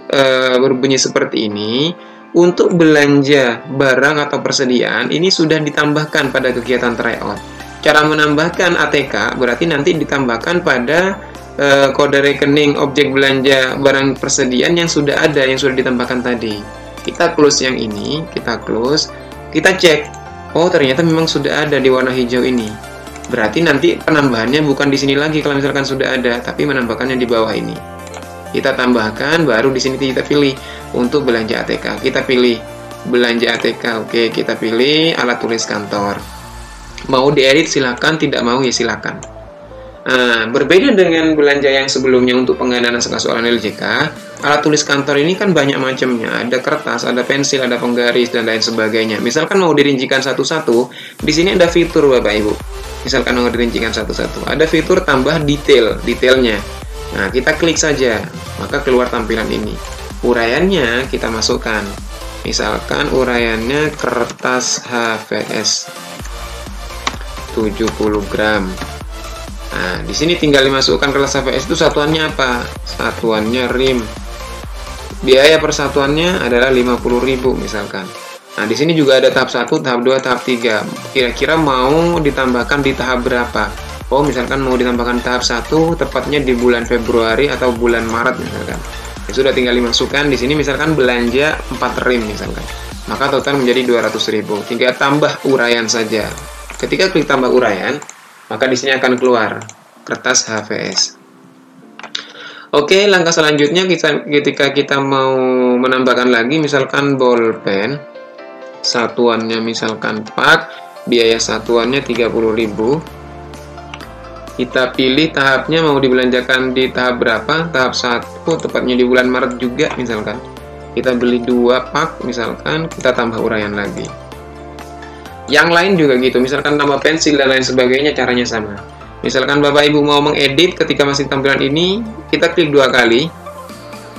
berbunyi seperti ini, untuk belanja barang atau persediaan ini sudah ditambahkan pada kegiatan tryout. Cara menambahkan ATK berarti nanti ditambahkan pada kode rekening objek belanja barang persediaan yang sudah ada, yang sudah ditambahkan tadi. Kita close yang ini, kita cek. Oh, ternyata memang sudah ada di warna hijau ini. Berarti nanti penambahannya bukan di sini lagi kalau misalkan sudah ada, tapi menambahkannya di bawah ini. Kita tambahkan, baru di sini kita pilih untuk belanja ATK. Kita pilih belanja ATK. Oke, kita pilih alat tulis kantor. Mau diedit silakan, tidak mau ya silakan. Nah, berbeda dengan belanja yang sebelumnya untuk pengadaan naskah soalan LJK, alat tulis kantor ini kan banyak macamnya. Ada kertas, ada pensil, ada penggaris, dan lain sebagainya. Misalkan mau dirincikan satu-satu, di sini ada fitur Bapak Ibu. Misalkan mau dirincikan satu-satu, ada fitur tambah detailnya. Nah, kita klik saja, maka keluar tampilan ini. Uraiannya kita masukkan. Misalkan uraiannya kertas HVS 70 gram. Nah, di sini tinggal dimasukkan kertas HVS itu satuannya apa? Satuannya RIM. Biaya persatuannya adalah 50.000 misalkan. Nah, di sini juga ada tahap 1, tahap 2, tahap 3. Kira-kira mau ditambahkan di tahap berapa? Oh, misalkan mau ditambahkan tahap 1 tepatnya di bulan Februari atau bulan Maret misalkan. Ya, sudah tinggal dimasukkan di sini misalkan belanja 4 RIM misalkan. Maka total menjadi 200.000. Tinggal tambah uraian saja. Ketika klik tambah uraian, maka di sini akan keluar kertas HVS. Oke, langkah selanjutnya ketika kita mau menambahkan lagi, misalkan bolpen, satuannya misalkan pak, biaya satuannya 30.000. Kita pilih tahapnya mau dibelanjakan di tahap berapa, tahap 1, tepatnya di bulan Maret juga misalkan. Kita beli 2 pak misalkan, kita tambah uraian lagi. Yang lain juga gitu, misalkan tambah pensil dan lain sebagainya, caranya sama. Misalkan Bapak Ibu mau mengedit ketika masih tampilan ini, kita klik 2 kali.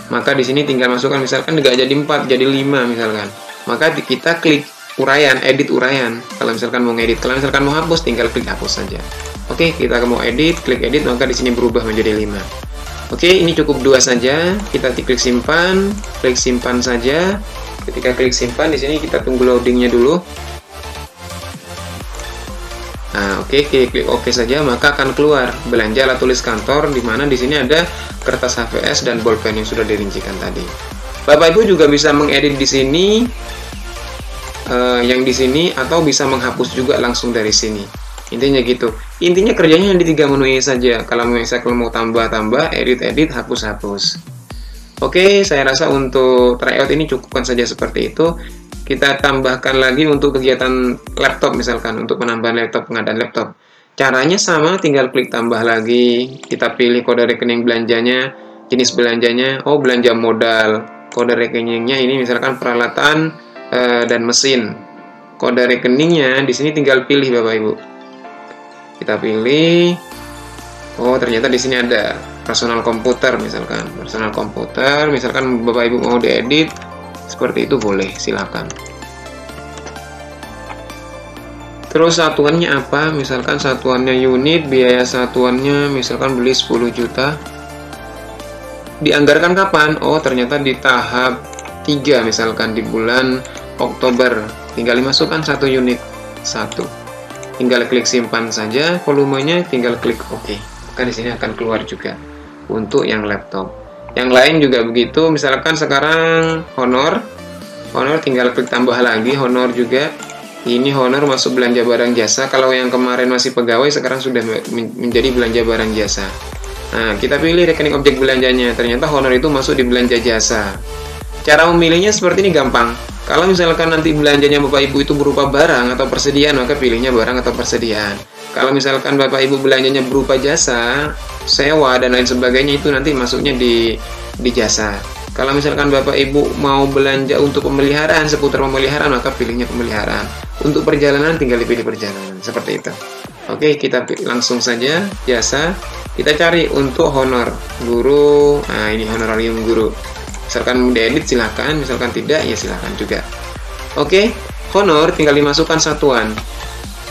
Maka di sini tinggal masukkan, misalkan nggak jadi 4, jadi 5 misalkan. Maka kita klik uraian, edit uraian. Kalau misalkan mau ngedit, kalau misalkan mau hapus, tinggal klik hapus saja. Oke, kita mau edit, klik edit, maka di sini berubah menjadi 5. Oke, ini cukup 2 saja. Kita klik simpan saja. Ketika klik simpan, di sini kita tunggu loadingnya dulu. Nah, oke, klik OK saja, maka akan keluar belanja alat tulis kantor, di mana di sini ada kertas HVS dan bolpen yang sudah dirincikan tadi. Bapak Ibu juga bisa mengedit di sini, yang di sini, atau bisa menghapus juga langsung dari sini. Intinya gitu. Intinya kerjanya di 3 menu ini saja. Kalau misalkan mau tambah, edit, hapus. Oke, saya rasa untuk tryout ini cukupkan saja seperti itu. Kita tambahkan lagi untuk kegiatan laptop misalkan, untuk penambahan laptop, pengadaan laptop. Caranya sama, tinggal klik tambah lagi. Kita pilih kode rekening belanjanya, jenis belanjanya. Oh, belanja modal. Kode rekeningnya ini misalkan peralatan dan mesin. Kode rekeningnya di sini tinggal pilih Bapak Ibu. Kita pilih. Oh, ternyata di sini ada personal komputer misalkan. Personal komputer, misalkan Bapak Ibu mau diedit seperti itu, boleh, silakan. Terus satuannya apa? Misalkan satuannya unit, biaya satuannya misalkan beli 10 juta. Dianggarkan kapan? Oh, ternyata di tahap 3 misalkan di bulan Oktober. Tinggal dimasukkan 1 unit, 1. Tinggal klik simpan saja volumenya, tinggal klik OK. Maka di sini akan keluar juga untuk yang laptop. Yang lain juga begitu. Misalkan sekarang honor tinggal klik tambah lagi honor juga. Ini honor masuk belanja barang jasa. Kalau yang kemarin masih pegawai, sekarang sudah menjadi belanja barang jasa. Nah, kita pilih rekening objek belanjanya. Ternyata honor itu masuk di belanja jasa. Cara memilihnya seperti ini gampang. Kalau misalkan nanti belanjanya Bapak Ibu itu berupa barang atau persediaan, maka pilihnya barang atau persediaan. Kalau misalkan Bapak Ibu belanjanya berupa jasa, sewa dan lain sebagainya, itu nanti masuknya di jasa. Kalau misalkan Bapak Ibu mau belanja untuk pemeliharaan, seputar pemeliharaan, maka pilihnya pemeliharaan. Untuk perjalanan tinggal dipilih perjalanan, seperti itu. Oke, kita langsung saja jasa. Kita cari untuk honor guru. Nah, ini honorarium guru. Misalkan mau diedit silahkan, misalkan tidak ya silahkan juga. Oke, honor tinggal dimasukkan satuan.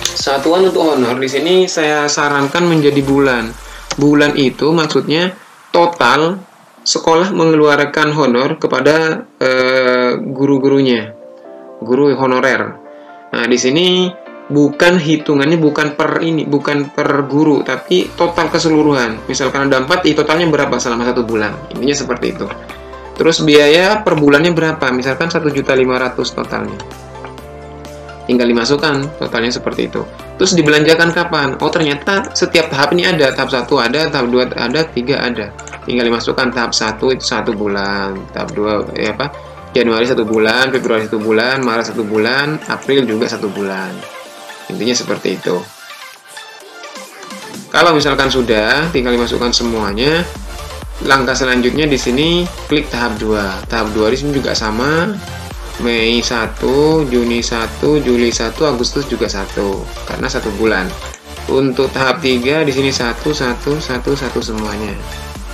Satuan untuk honor di sini saya sarankan menjadi bulan. Bulan itu maksudnya total sekolah mengeluarkan honor kepada guru-gurunya, guru honorer. Nah, di sini bukan hitungannya bukan per guru, tapi total keseluruhan. Misalkan ada 4, totalnya berapa selama 1 bulan. Intinya seperti itu. Terus biaya per bulannya berapa? Misalkan 1.500.000 totalnya. Tinggal dimasukkan totalnya seperti itu. Terus dibelanjakan kapan? Oh, ternyata setiap tahap ini ada. Tahap 1 ada, tahap 2 ada, 3 ada. Tinggal dimasukkan tahap 1 itu 1 bulan, tahap 2 Januari 1 bulan, Februari 1 bulan, Maret 1 bulan, April juga 1 bulan. Intinya seperti itu. Kalau misalkan sudah, tinggal dimasukkan semuanya. Langkah selanjutnya di sini klik tahap 2. Tahap 2 di sini juga sama. Mei 1, Juni 1, Juli 1, Agustus juga 1 karena 1 bulan. Untuk tahap 3 di sini 1 semuanya.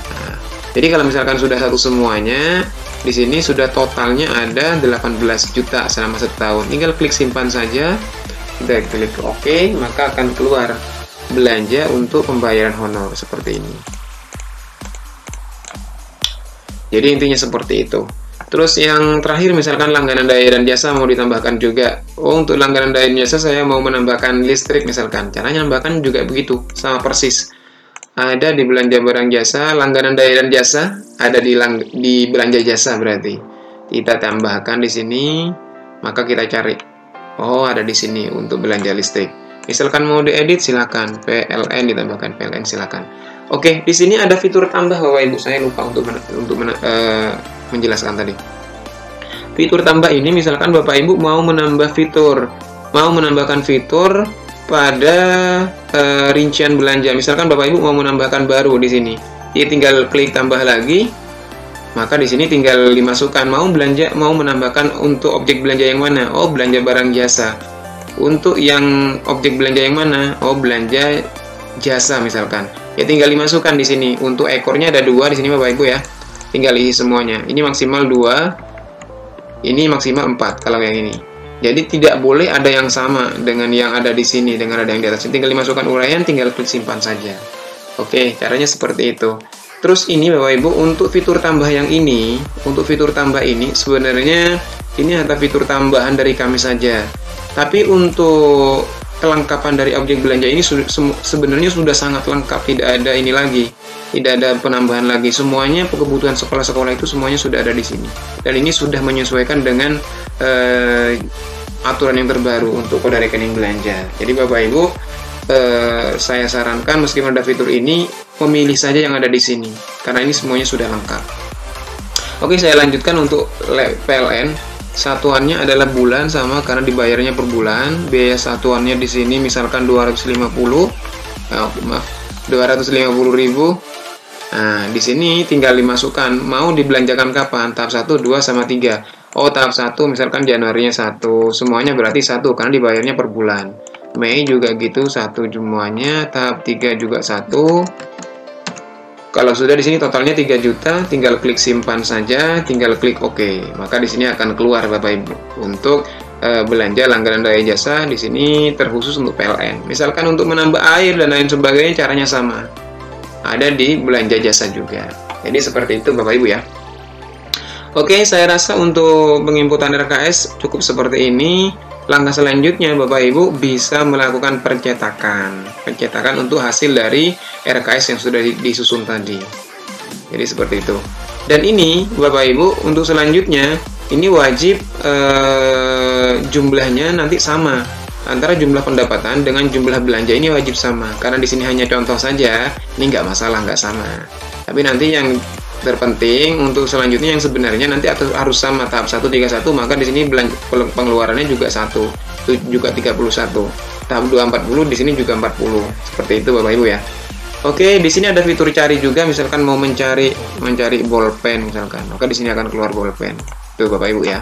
Nah, jadi kalau misalkan sudah 1 semuanya, di sini sudah totalnya ada 18 juta selama 1 tahun. Tinggal klik simpan saja. Kita klik OK, maka akan keluar belanja untuk pembayaran honor seperti ini. Jadi intinya seperti itu. Terus yang terakhir misalkan langganan daya dan jasa mau ditambahkan juga. Oh, untuk langganan daya dan jasa saya mau menambahkan listrik misalkan. Caranya menambahkan juga begitu, sama persis. Ada di belanja barang jasa, langganan daya dan jasa ada di belanja jasa berarti. Kita tambahkan di sini, maka kita cari. Oh, ada di sini untuk belanja listrik. Misalkan mau diedit silakan, PLN ditambahkan PLN silakan. Oke, di sini ada fitur tambah Bapak Ibu. Saya lupa untuk menjelaskan tadi. Fitur tambah ini misalkan Bapak Ibu mau menambahkan fitur pada rincian belanja. Misalkan Bapak Ibu mau menambahkan baru di sini, ya tinggal klik tambah lagi. Maka di sini tinggal dimasukkan mau menambahkan untuk objek belanja yang mana? Oh, belanja barang jasa. Untuk yang objek belanja yang mana? Oh, belanja jasa misalkan. Ya tinggal dimasukkan di sini. Untuk ekornya ada 2 di sini Bapak Ibu ya. Tinggal isi semuanya. Ini maksimal 2. Ini maksimal 4 kalau yang ini. Jadi tidak boleh ada yang sama dengan yang ada di sini, dengan ada yang di atas. Tinggal dimasukkan uraian, tinggal klik simpan saja. Oke, caranya seperti itu. Terus ini Bapak Ibu, untuk fitur tambah yang ini, sebenarnya ini hanya fitur tambahan dari kami saja. Tapi untuk kelengkapan dari objek belanja ini sebenarnya sudah sangat lengkap, tidak ada ini lagi. Tidak ada penambahan lagi. Semuanya kebutuhan sekolah-sekolah itu semuanya sudah ada di sini. Dan ini sudah menyesuaikan dengan aturan yang terbaru untuk kode rekening belanja. Jadi Bapak Ibu, saya sarankan meskipun ada fitur ini, memilih saja yang ada di sini karena ini semuanya sudah lengkap. Oke, saya lanjutkan untuk PLN. Satuannya adalah bulan sama karena dibayarnya per bulan. Biaya satuannya di sini misalkan 250.000. Nah, di sini tinggal dimasukkan mau dibelanjakan kapan, tahap 1, 2 sama 3. Oh, tahap 1 misalkan Januarinya 1, semuanya berarti 1 karena dibayarnya per bulan. Mei juga gitu, 1 semuanya, tahap 3 juga 1. Kalau sudah di sini totalnya 3 juta, tinggal klik simpan saja, tinggal klik OK. Maka di sini akan keluar Bapak Ibu untuk belanja langganan daya jasa. Di sini terkhusus untuk PLN. Misalkan untuk menambah air dan lain sebagainya caranya sama. Ada di belanja jasa juga. Jadi seperti itu Bapak Ibu ya. Oke, saya rasa untuk penginputan RKS cukup seperti ini. Langkah selanjutnya Bapak Ibu bisa melakukan pencetakan untuk hasil dari RKS yang sudah disusun tadi. Jadi seperti itu. Dan ini Bapak Ibu untuk selanjutnya ini wajib jumlahnya nanti sama antara jumlah pendapatan dengan jumlah belanja, ini wajib sama. Karena di sini hanya contoh saja, ini nggak masalah, nggak sama. Tapi nanti yang terpenting untuk selanjutnya yang sebenarnya nanti harus sama, tahap 1 31, maka di sini pengeluarannya juga 1, itu juga 31. Tahap 2 40, di sini juga 40. Seperti itu Bapak Ibu ya. Oke, di sini ada fitur cari juga, misalkan mau mencari bolpen misalkan, maka di sini akan keluar bolpen. Tuh Bapak Ibu ya.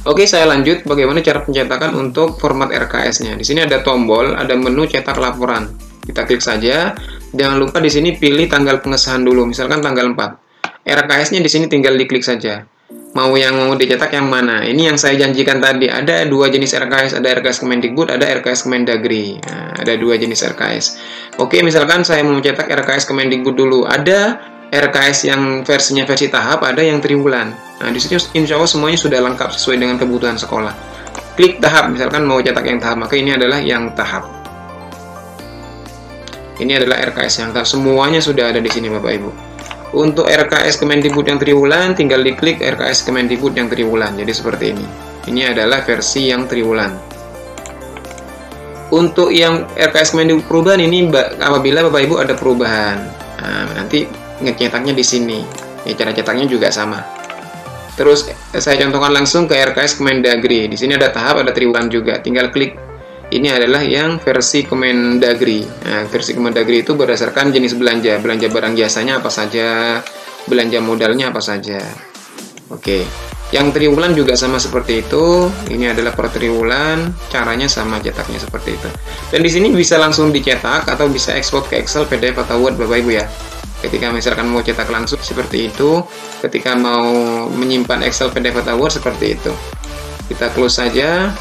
Oke, saya lanjut bagaimana cara pencetakan untuk format RKS-nya. Di sini ada tombol, ada menu cetak laporan. Kita klik saja. Jangan lupa di sini pilih tanggal pengesahan dulu, misalkan tanggal 4. RKS-nya di sini tinggal diklik saja. Mau dicetak yang mana? Ini yang saya janjikan tadi. Ada 2 jenis RKS, ada RKS Kemendikbud, ada RKS Kemendagri. Nah, ada 2 jenis RKS. Oke, misalkan saya mau mencetak RKS Kemendikbud dulu. Ada RKS yang versi tahap, ada yang triwulan. Nah, di sini insya Allah semuanya sudah lengkap sesuai dengan kebutuhan sekolah. Klik tahap, misalkan mau cetak yang tahap, maka ini adalah yang tahap. Ini adalah RKS yang tahap, semuanya sudah ada di sini Bapak Ibu. Untuk RKS Kemendikbud yang triwulan, tinggal diklik RKS Kemendikbud yang triwulan. Jadi seperti ini. Ini adalah versi yang triwulan. Untuk yang RKS Kemendikbud perubahan ini, apabila Bapak Ibu ada perubahan, nah, nanti ngecetaknya di sini. Ya, cara cetaknya juga sama. Terus saya contohkan langsung ke RKS Kemendagri. Di sini ada tahap, ada triwulan juga. Tinggal klik. Ini adalah yang versi Kemendagri. Nah, versi Kemendagri itu berdasarkan jenis belanja barang jasanya apa saja, belanja modalnya apa saja. Oke. Yang triwulan juga sama seperti itu. Ini adalah per triwulan, caranya sama, cetaknya seperti itu. Dan di sini bisa langsung dicetak atau bisa ekspor ke Excel, PDF atau Word Bapak Ibu ya. Ketika misalkan mau cetak langsung seperti itu, ketika mau menyimpan Excel, PDF atau Word seperti itu. Kita close saja.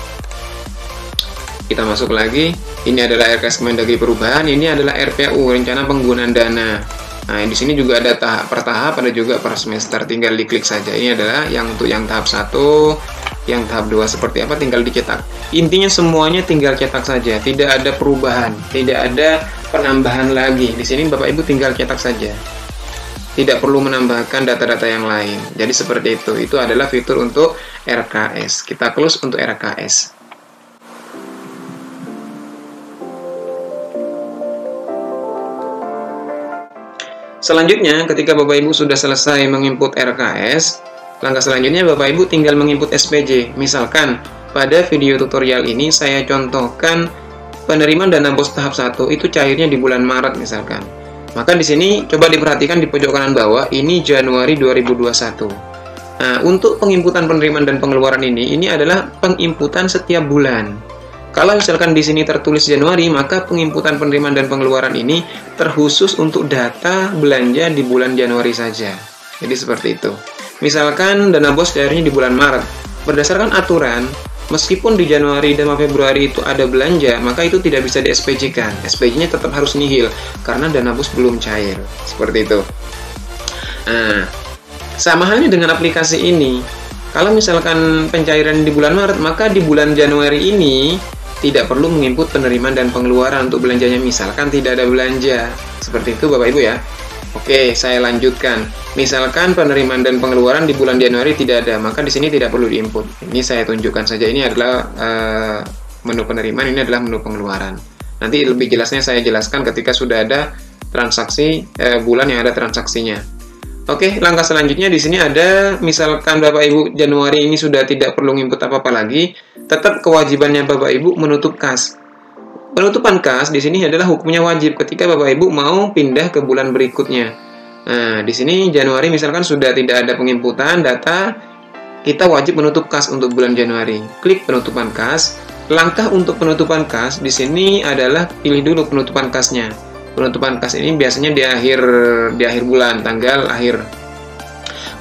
Kita masuk lagi. Ini adalah RKS Kemendagri perubahan. Ini adalah RPU, rencana penggunaan dana. Nah, di sini juga ada tahap per tahap, ada juga per semester. Tinggal diklik saja. Ini adalah yang untuk yang tahap 1, yang tahap 2 seperti apa, tinggal dicetak. Intinya semuanya tinggal cetak saja. Tidak ada perubahan, tidak ada penambahan lagi. Di sini Bapak Ibu tinggal cetak saja. Tidak perlu menambahkan data-data yang lain. Jadi seperti itu. Itu adalah fitur untuk RKS. Kita close untuk RKS. Selanjutnya, ketika Bapak Ibu sudah selesai menginput RKS, langkah selanjutnya Bapak Ibu tinggal menginput SPJ. Misalkan, pada video tutorial ini saya contohkan penerimaan dana BOS tahap 1 itu cairnya di bulan Maret misalkan. Maka di sini coba diperhatikan di pojok kanan bawah, ini Januari 2021. Nah, untuk penginputan penerimaan dan pengeluaran ini adalah penginputan setiap bulan. Kalau misalkan di sini tertulis Januari, maka penginputan penerimaan dan pengeluaran ini terkhusus untuk data belanja di bulan Januari saja. Jadi seperti itu. Misalkan dana BOS cairnya di bulan Maret. Berdasarkan aturan, meskipun di Januari dan Februari itu ada belanja, maka itu tidak bisa di SPJ-kan. SPJ-nya tetap harus nihil, karena dana BOS belum cair. Seperti itu. Nah, sama halnya dengan aplikasi ini. Kalau misalkan pencairan di bulan Maret, maka di bulan Januari ini tidak perlu menginput penerimaan dan pengeluaran untuk belanjanya. Misalkan tidak ada belanja. Seperti itu Bapak Ibu ya. Oke, saya lanjutkan. Misalkan penerimaan dan pengeluaran di bulan Januari tidak ada, maka di sini tidak perlu diinput. Ini saya tunjukkan saja. Ini adalah menu penerimaan, ini adalah menu pengeluaran. Nanti lebih jelasnya saya jelaskan ketika sudah ada transaksi bulan yang ada transaksinya. Oke, langkah selanjutnya di sini ada, misalkan Bapak Ibu Januari ini sudah tidak perlu input apa-apa lagi, tetap kewajibannya Bapak Ibu menutup kas. Penutupan kas di sini adalah hukumnya wajib ketika Bapak Ibu mau pindah ke bulan berikutnya. Nah, di sini Januari misalkan sudah tidak ada penginputan data, kita wajib menutup kas untuk bulan Januari. Klik penutupan kas. Langkah untuk penutupan kas di sini adalah pilih dulu penutupan kasnya. Penutupan kas ini biasanya di akhir bulan, tanggal akhir.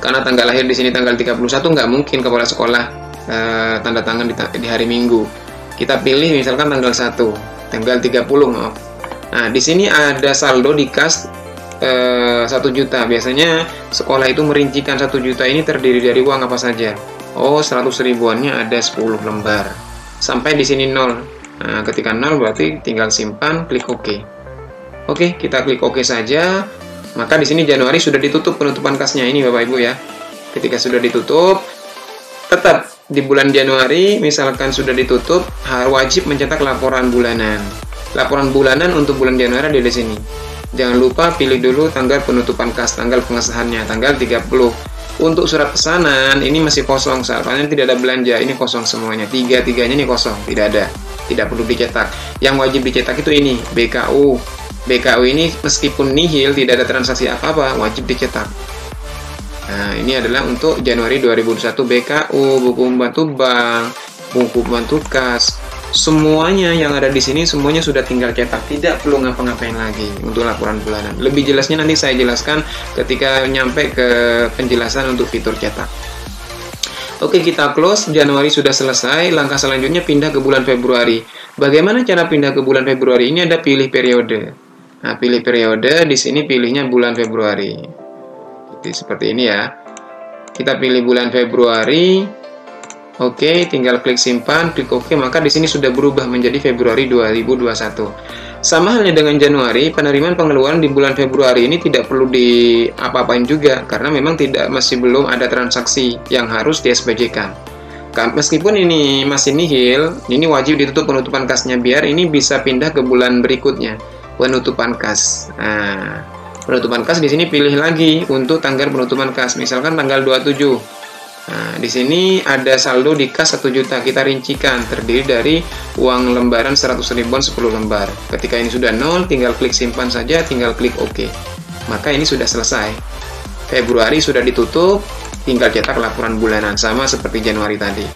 Karena tanggal akhir di sini tanggal 31 nggak mungkin kepala sekolah tanda tangan di hari Minggu. Kita pilih misalkan tanggal 1, tanggal 30 maaf. Nah, di sini ada saldo di kas 1 juta. Biasanya sekolah itu merincikan 1 juta ini terdiri dari uang apa saja. Oh, 100 ribuannya ada 10 lembar. Sampai di sini 0. Nah, ketika 0 berarti tinggal simpan, klik OK. Oke, kita klik OK saja. Maka di sini Januari sudah ditutup penutupan kasnya ini Bapak Ibu ya. Ketika sudah ditutup, tetap di bulan Januari misalkan sudah ditutup, wajib mencetak laporan bulanan. Laporan bulanan untuk bulan Januari ada di sini. Jangan lupa pilih dulu tanggal penutupan kas, tanggal pengesahannya, tanggal 30. Untuk surat pesanan ini masih kosong, soalnya tidak ada belanja, ini kosong semuanya. Tiga-tiganya ini kosong, tidak ada. Tidak perlu dicetak. Yang wajib dicetak itu ini, BKU. BKU ini meskipun nihil, tidak ada transaksi apa-apa, wajib dicetak. Nah, ini adalah untuk Januari 2021 BKU, buku pembantu bank, buku pembantu kas. Semuanya yang ada di sini semuanya sudah tinggal cetak, tidak perlu ngapa-ngapain lagi untuk laporan bulanan. Lebih jelasnya nanti saya jelaskan ketika nyampe ke penjelasan untuk fitur cetak. Oke, kita close. Januari sudah selesai. Langkah selanjutnya pindah ke bulan Februari. Bagaimana cara pindah ke bulan Februari? Ini ada pilih periode. Nah, pilih periode, di sini pilihnya bulan Februari. Jadi seperti ini ya. Kita pilih bulan Februari. Oke, tinggal klik simpan, klik OK, maka di sini sudah berubah menjadi Februari 2021. Sama halnya dengan Januari, penerimaan pengeluaran di bulan Februari ini tidak perlu di apa-apain juga, karena memang masih belum ada transaksi yang harus di SPJ-kan. Meskipun ini masih nihil, ini wajib ditutup penutupan kasnya, biar ini bisa pindah ke bulan berikutnya, penutupan kas. Nah, penutupan kas di sini pilih lagi untuk tanggal penutupan kas, misalkan tanggal 27. Nah, di sini ada saldo di kas 1 juta, kita rincikan terdiri dari uang lembaran 100 ribuan 10 lembar. Ketika ini sudah 0, tinggal klik simpan saja, tinggal klik OK. Maka ini sudah selesai. Februari sudah ditutup, tinggal cetak laporan bulanan, sama seperti Januari tadi.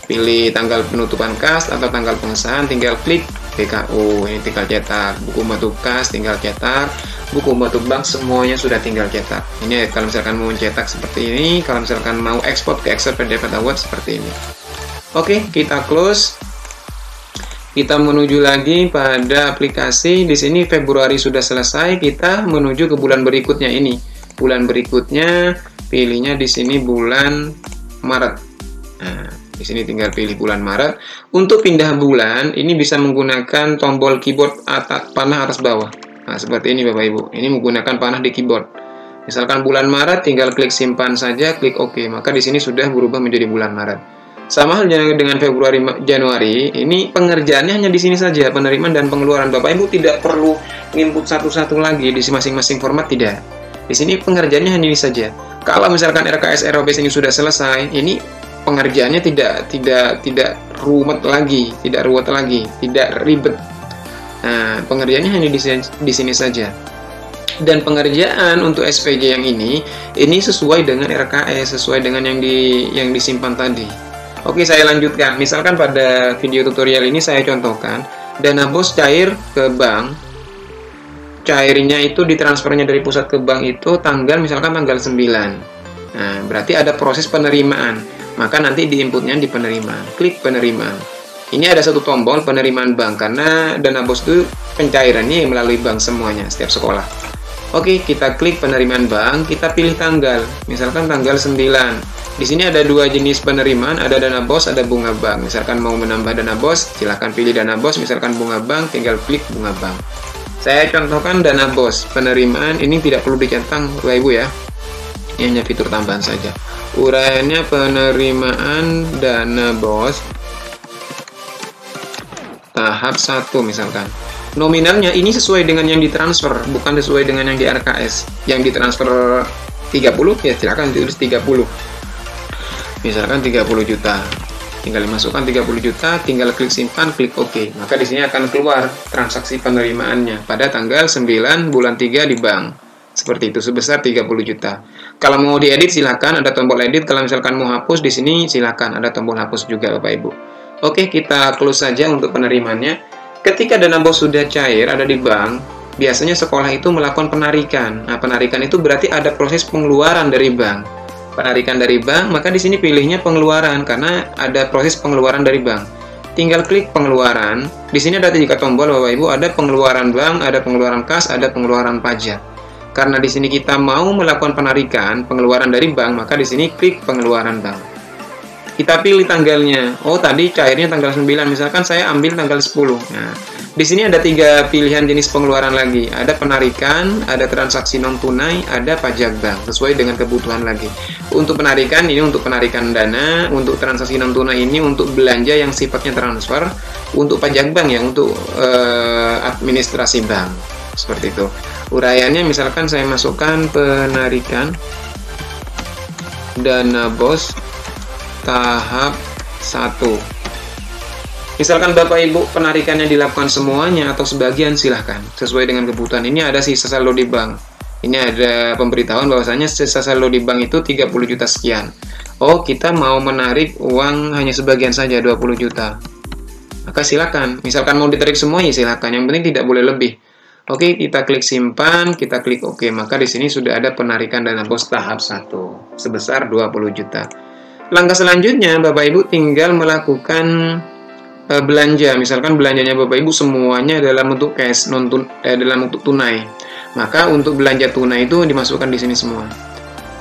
Pilih tanggal penutupan kas atau tanggal pengesahan, tinggal klik BKU, ini tinggal cetak. Buku pembantu kas tinggal cetak, buku pembantu bank semuanya sudah tinggal cetak. Ini kalau misalkan mau cetak seperti ini, kalau misalkan mau ekspor ke Excel PDF atau Word seperti ini. Oke, kita close. Kita menuju lagi pada aplikasi. Di sini Februari sudah selesai, kita menuju ke bulan berikutnya ini. Bulan berikutnya pilihnya di sini bulan Maret. Nah, di sini tinggal pilih bulan Maret. Untuk pindah bulan, ini bisa menggunakan tombol keyboard panah atas bawah. Nah, seperti ini Bapak Ibu. Ini menggunakan panah di keyboard. Misalkan bulan Maret, tinggal klik simpan saja, klik OK. Maka di sini sudah berubah menjadi bulan Maret. Sama halnya dengan Februari, Januari, ini pengerjaannya hanya di sini saja, penerimaan dan pengeluaran. Bapak Ibu tidak perlu input satu-satu lagi di masing-masing format, tidak. Di sini pengerjaannya hanya ini saja. Kalau misalkan RKS ROBS ini sudah selesai, ini pengerjaannya tidak ruwet lagi, tidak ribet. Nah, pengerjaannya hanya di sini saja. Dan pengerjaan untuk SPJ yang ini sesuai dengan RKS, sesuai dengan yang disimpan tadi. Oke, saya lanjutkan. Misalkan pada video tutorial ini saya contohkan dana BOS cair ke bank. Cairnya itu ditransfernya dari pusat ke bank itu misalkan tanggal 9. Nah, berarti ada proses penerimaan. Maka nanti diinputnya di penerimaan. Klik penerimaan. Ini ada satu tombol penerimaan bank karena dana BOS itu pencairannya melalui bank semuanya setiap sekolah. Oke, kita klik penerimaan bank, kita pilih tanggal, misalkan tanggal 9. Di sini ada dua jenis penerimaan, ada dana BOS, ada bunga bank. Misalkan mau menambah dana BOS, silahkan pilih dana BOS, misalkan bunga bank, tinggal klik bunga bank. Saya contohkan dana BOS, penerimaan ini tidak perlu dicentang, Bapak Ibu ya. Ini hanya fitur tambahan saja. Uraiannya penerimaan dana BOS tahap 1 misalkan. Nominalnya ini sesuai dengan yang ditransfer, bukan sesuai dengan yang di RKS. Yang ditransfer 30, ya silakan ditulis 30. Misalkan 30 juta. Tinggal dimasukkan 30 juta, tinggal klik simpan, klik OK. Maka di sini akan keluar transaksi penerimaannya pada tanggal 9 bulan 3 di bank. Seperti itu, sebesar 30 juta. Kalau mau diedit silakan, ada tombol edit. Kalau misalkan mau hapus di sini silakan, ada tombol hapus juga Bapak Ibu. Oke, kita close saja untuk penerimaannya. Ketika dana BOS sudah cair, ada di bank, biasanya sekolah itu melakukan penarikan. Nah, penarikan itu berarti ada proses pengeluaran dari bank. Penarikan dari bank, maka di sini pilihnya pengeluaran, karena ada proses pengeluaran dari bank. Tinggal klik pengeluaran. Di sini ada 3 tombol, Bapak Ibu. Ada pengeluaran bank, ada pengeluaran kas, ada pengeluaran pajak. Karena di sini kita mau melakukan penarikan, pengeluaran dari bank, maka di sini klik pengeluaran bank. Kita pilih tanggalnya. Oh, tadi cairnya tanggal 9. Misalkan saya ambil tanggal 10. Nah, di sini ada 3 pilihan jenis pengeluaran lagi. Ada penarikan, ada transaksi non tunai, ada pajak bank. Sesuai dengan kebutuhan lagi. Untuk penarikan ini untuk penarikan dana, untuk transaksi non tunai ini untuk belanja yang sifatnya transfer, untuk pajak bank ya untuk administrasi bank. Seperti itu. Uraiannya misalkan saya masukkan penarikan dana BOS tahap 1. Misalkan Bapak Ibu penarikannya dilakukan semuanya atau sebagian, silahkan. Sesuai dengan kebutuhan. Ini ada sisa saldo di bank. Ini ada pemberitahuan bahwasanya sisa saldo di bank itu 30 juta sekian. Oh, kita mau menarik uang hanya sebagian saja, 20 juta. Maka silakan. Misalkan mau ditarik semua, ya silakan. Yang penting tidak boleh lebih. Oke, kita klik simpan, kita klik OK. Maka di sini sudah ada penarikan dana BOS tahap 1 sebesar 20 juta. Langkah selanjutnya, Bapak Ibu tinggal melakukan belanja. Misalkan belanjanya Bapak Ibu semuanya dalam bentuk cash, dalam bentuk tunai. Maka untuk belanja tunai itu dimasukkan di sini semua.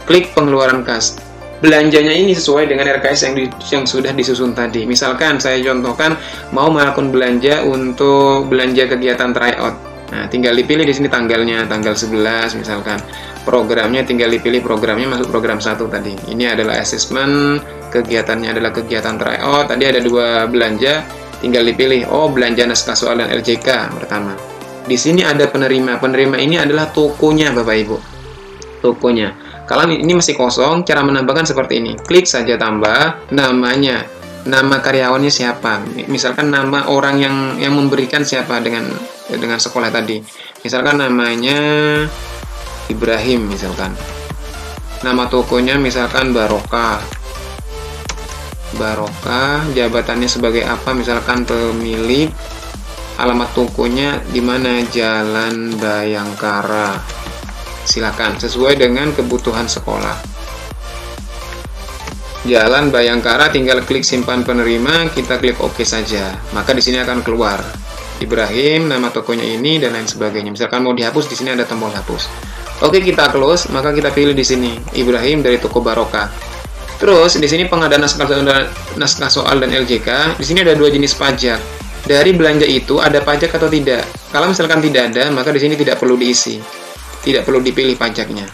Klik pengeluaran kas. Belanjanya ini sesuai dengan RKS yang sudah disusun tadi. Misalkan saya contohkan mau melakukan belanja untuk belanja kegiatan tryout. Nah, tinggal dipilih di sini tanggalnya, tanggal 11 misalkan. Programnya tinggal dipilih programnya, masuk program 1 tadi. Ini adalah assessment, kegiatannya adalah kegiatan tryout. Tadi ada 2 belanja, tinggal dipilih. Oh, belanja naskah soal dan LJK pertama. Di sini ada penerima. Penerima ini adalah tokonya Bapak Ibu. Tokonya. Kalau ini masih kosong, cara menambahkan seperti ini. Klik saja tambah namanya. Nama karyawannya siapa? Misalkan nama orang yang memberikan siapa dengan sekolah tadi. Misalkan namanya Ibrahim misalkan. Nama tokonya misalkan Barokah. Barokah, jabatannya sebagai apa? Misalkan pemilik. Alamat tokonya di mana? Jalan Bayangkara. Silakan sesuai dengan kebutuhan sekolah. Jalan Bayangkara, tinggal klik simpan penerima, kita klik OK saja. Maka di sini akan keluar Ibrahim, nama tokonya ini dan lain sebagainya. Misalkan mau dihapus, di sini ada tombol hapus. Oke, kita close, maka kita pilih di sini Ibrahim dari toko Barokah. Terus di sini pengadaan naskah soal dan LJK. Di sini ada 2 jenis pajak. Dari belanja itu ada pajak atau tidak? Kalau misalkan tidak ada, maka di sini tidak perlu diisi. Tidak perlu dipilih pajaknya.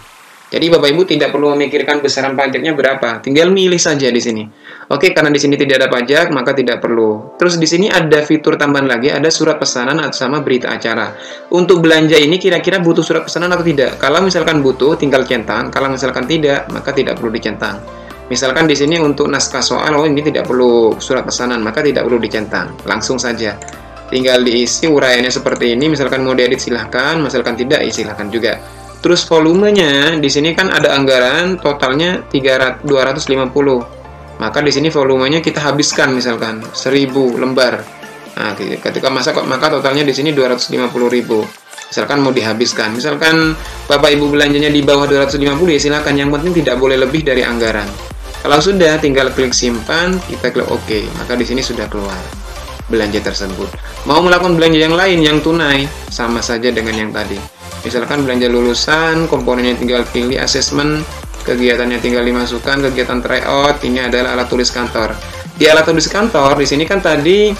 Jadi Bapak Ibu tidak perlu memikirkan besaran pajaknya berapa, tinggal milih saja di sini. Oke, karena di sini tidak ada pajak, maka tidak perlu. Terus di sini ada fitur tambahan lagi, ada surat pesanan sama berita acara. Untuk belanja ini kira-kira butuh surat pesanan atau tidak? Kalau misalkan butuh, tinggal centang. Kalau misalkan tidak, maka tidak perlu dicentang. Misalkan di sini untuk naskah soal, oh ini tidak perlu surat pesanan, maka tidak perlu dicentang. Langsung saja. tinggal diisi uraiannya seperti ini. Misalkan mau diedit silahkan, misalkan tidak ya silahkan juga. Terus volumenya di sini kan ada anggaran totalnya 250. Maka di sini volumenya kita habiskan misalkan 1000 lembar. Nah, ketika masak maka totalnya di sini 250.000. Misalkan mau dihabiskan. Misalkan Bapak Ibu belanjanya di bawah 250 ya silakan. Yang penting tidak boleh lebih dari anggaran. Kalau sudah tinggal klik simpan, kita klik OK. Maka di sini sudah keluar belanja tersebut. Mau melakukan belanja yang lain yang tunai, sama saja dengan yang tadi. Misalkan belanja lulusan, komponennya tinggal pilih assessment, kegiatannya tinggal dimasukkan, kegiatan tryout, ini adalah alat tulis kantor. Di alat tulis kantor, di sini kan tadi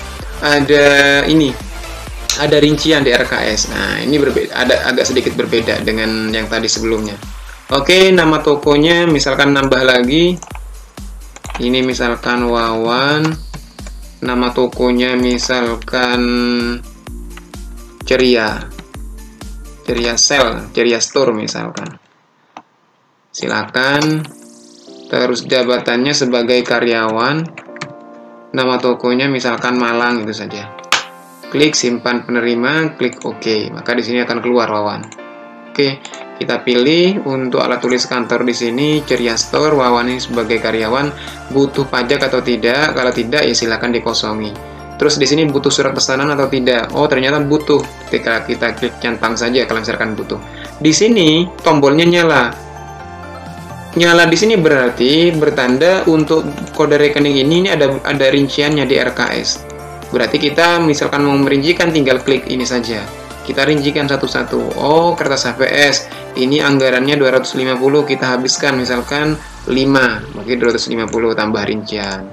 ada rincian di RKS. Nah, ini berbeda, agak sedikit berbeda dengan yang tadi sebelumnya. Oke, nama tokonya misalkan nambah lagi. Ini misalkan Wawan. Nama tokonya misalkan Ceria Sel, Ceria Store misalkan. Silakan. Terus jabatannya sebagai karyawan. Nama tokonya misalkan Malang, itu saja. Klik simpan penerima, klik OK. Maka di sini akan keluar Wawan. Oke, kita pilih untuk alat tulis kantor di sini Ceria Store, Wawan ini sebagai karyawan, butuh pajak atau tidak? Kalau tidak ya silakan dikosongi. Terus di sini butuh surat pesanan atau tidak? Oh, ternyata butuh. Ketika kita klik centang saja kalau misalkan butuh. Di sini tombolnya nyala. Nyala di sini berarti bertanda untuk kode rekening ini ada rinciannya di RKS. Berarti kita misalkan mau merincikan tinggal klik ini saja. Kita rincikan satu-satu. Oh, kertas HVS. Ini anggarannya 250, kita habiskan misalkan 5. Maka 250 tambah rincian.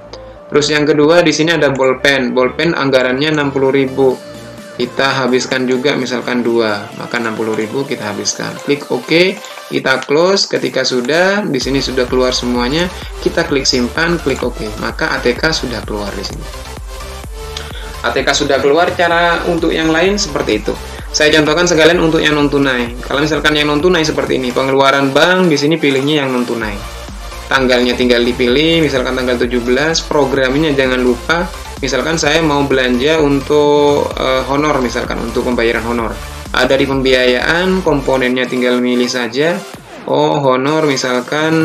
Terus yang kedua di sini ada bolpen. Bolpen anggarannya 60.000. Kita habiskan juga misalkan 2. Maka 60.000 kita habiskan. Klik OK, kita close. Ketika sudah, di sini sudah keluar semuanya, kita klik simpan, klik OK. Maka ATK sudah keluar di sini. ATK sudah keluar. Cara untuk yang lain seperti itu. Saya contohkan sekalian untuk yang non tunai. Kalau misalkan yang non tunai seperti ini, pengeluaran bank di sini pilihnya yang non tunai. Tanggalnya tinggal dipilih, misalkan tanggal 17, programnya jangan lupa. Misalkan saya mau belanja untuk honor, misalkan untuk pembayaran honor. Ada di pembiayaan, komponennya tinggal milih saja. Oh, honor misalkan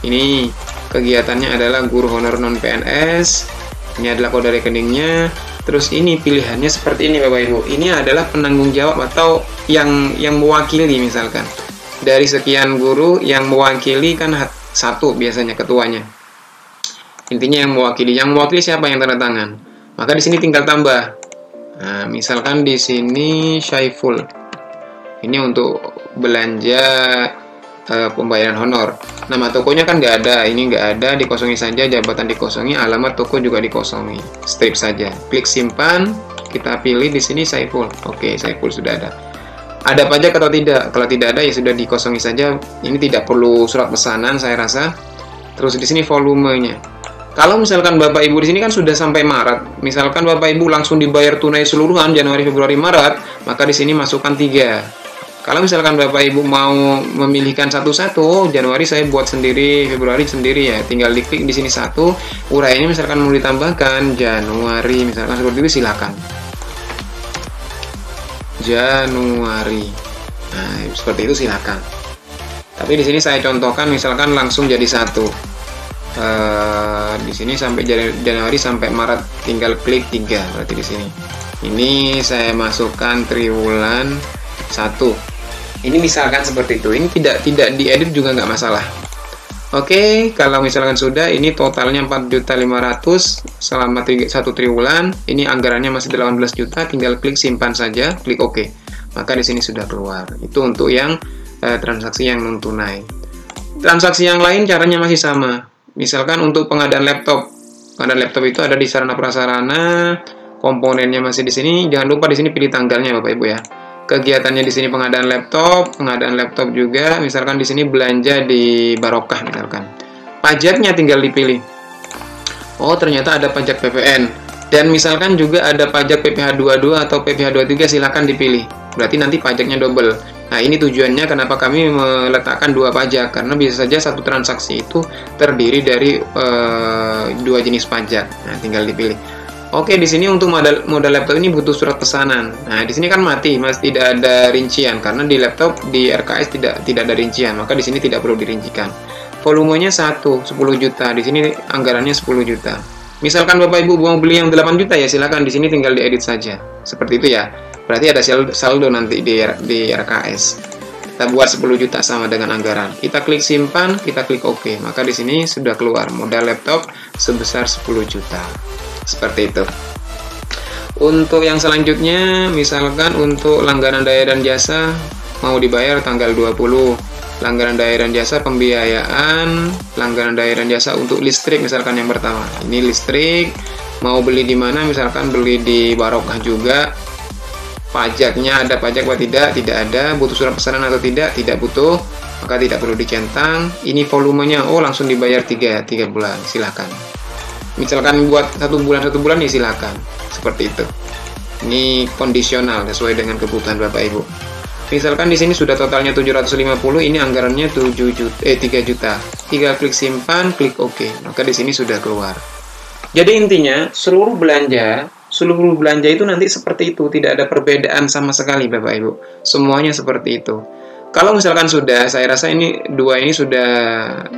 ini kegiatannya adalah guru honor non PNS. Ini adalah kode rekeningnya. Terus ini pilihannya seperti ini Bapak Ibu. Ini adalah penanggung jawab atau yang mewakili misalkan. Dari sekian guru yang mewakili kan satu biasanya ketuanya. Intinya yang mewakili. Yang mewakili siapa yang tanda tangan? Maka di sini tinggal tambah. Nah, misalkan di sini Syaiful. Ini untuk belanja pembayaran honor. Nama tokonya kan nggak ada, ini nggak ada, dikosongi saja, jabatan dikosongi, alamat toko juga dikosongi, strip saja. Klik simpan, kita pilih di sini Saiful. Oke, Saiful sudah ada. Ada pajak atau tidak? Kalau tidak ada ya sudah dikosongi saja. Ini tidak perlu surat pesanan saya rasa. Terus di sini volumenya. Kalau misalkan Bapak Ibu di sini kan sudah sampai Maret, misalkan Bapak Ibu langsung dibayar tunai seluruhan Januari, Februari, Maret, maka di sini masukkan 3. Kalau misalkan Bapak Ibu mau memilihkan satu-satu, Januari saya buat sendiri, Februari sendiri ya, tinggal diklik di sini 1. Uraiannya misalkan mau ditambahkan Januari, misalkan seperti itu silakan. Januari. Nah, seperti itu silakan. Tapi di sini saya contohkan misalkan langsung jadi 1. Di sini sampai Januari sampai Maret tinggal klik 3 berarti di sini. Ini saya masukkan triwulan 1. Ini misalkan seperti itu. Ini tidak diedit juga nggak masalah. Oke, kalau misalkan sudah, ini totalnya 4.500.000 selama 1 triwulan. Ini anggarannya masih 18 juta. Tinggal klik simpan saja, klik OK. Maka di sini sudah keluar. Itu untuk yang transaksi yang non tunai. Transaksi yang lain caranya masih sama. Misalkan untuk pengadaan laptop. Pengadaan laptop itu ada di sarana prasarana. Komponennya masih di sini. Jangan lupa di sini pilih tanggalnya Bapak Ibu ya. Kegiatannya di sini pengadaan laptop juga. Misalkan di sini belanja di Barokah misalkan. Pajaknya tinggal dipilih. Oh, ternyata ada pajak PPN. Dan misalkan juga ada pajak PPh 22 atau PPh 23 silakan dipilih. Berarti nanti pajaknya double. Nah, ini tujuannya kenapa kami meletakkan 2 pajak, karena bisa saja satu transaksi itu terdiri dari 2 jenis pajak. Nah, tinggal dipilih. Oke, di sini untuk modal laptop ini butuh surat pesanan. Nah, di sini kan mati, Mas, tidak ada rincian karena di laptop di RKS tidak ada rincian, maka di sini tidak perlu dirincikan. Volumenya 10 juta. Di sini anggarannya 10 juta. Misalkan Bapak Ibu mau beli yang 8 juta ya silakan, di sini tinggal diedit saja. Seperti itu ya. Berarti ada saldo nanti di RKS. Kita buat 10 juta sama dengan anggaran. Kita klik simpan, kita klik OK. Maka di sini sudah keluar modal laptop sebesar 10 juta. Seperti itu. Untuk yang selanjutnya, misalkan untuk langganan daya dan jasa mau dibayar tanggal 20. Langganan daya dan jasa pembiayaan, langganan daya dan jasa untuk listrik misalkan yang pertama. Ini listrik, mau beli di mana misalkan beli di Barokah juga. Pajaknya ada pajak atau tidak? Tidak ada. Butuh surat pesanan atau tidak? Tidak butuh. Maka tidak perlu dicentang. Ini volumenya, oh langsung dibayar 3 bulan, silakan. Misalkan buat 1 bulan ya silakan. Seperti itu. Ini kondisional sesuai dengan kebutuhan Bapak Ibu. Misalkan di sini sudah totalnya 750, ini anggarannya 3 juta. Tinggal klik simpan, klik OK. Maka di sini sudah keluar. Jadi intinya seluruh belanja itu nanti seperti itu, tidak ada perbedaan sama sekali Bapak Ibu. Semuanya seperti itu. Kalau misalkan sudah, saya rasa ini sudah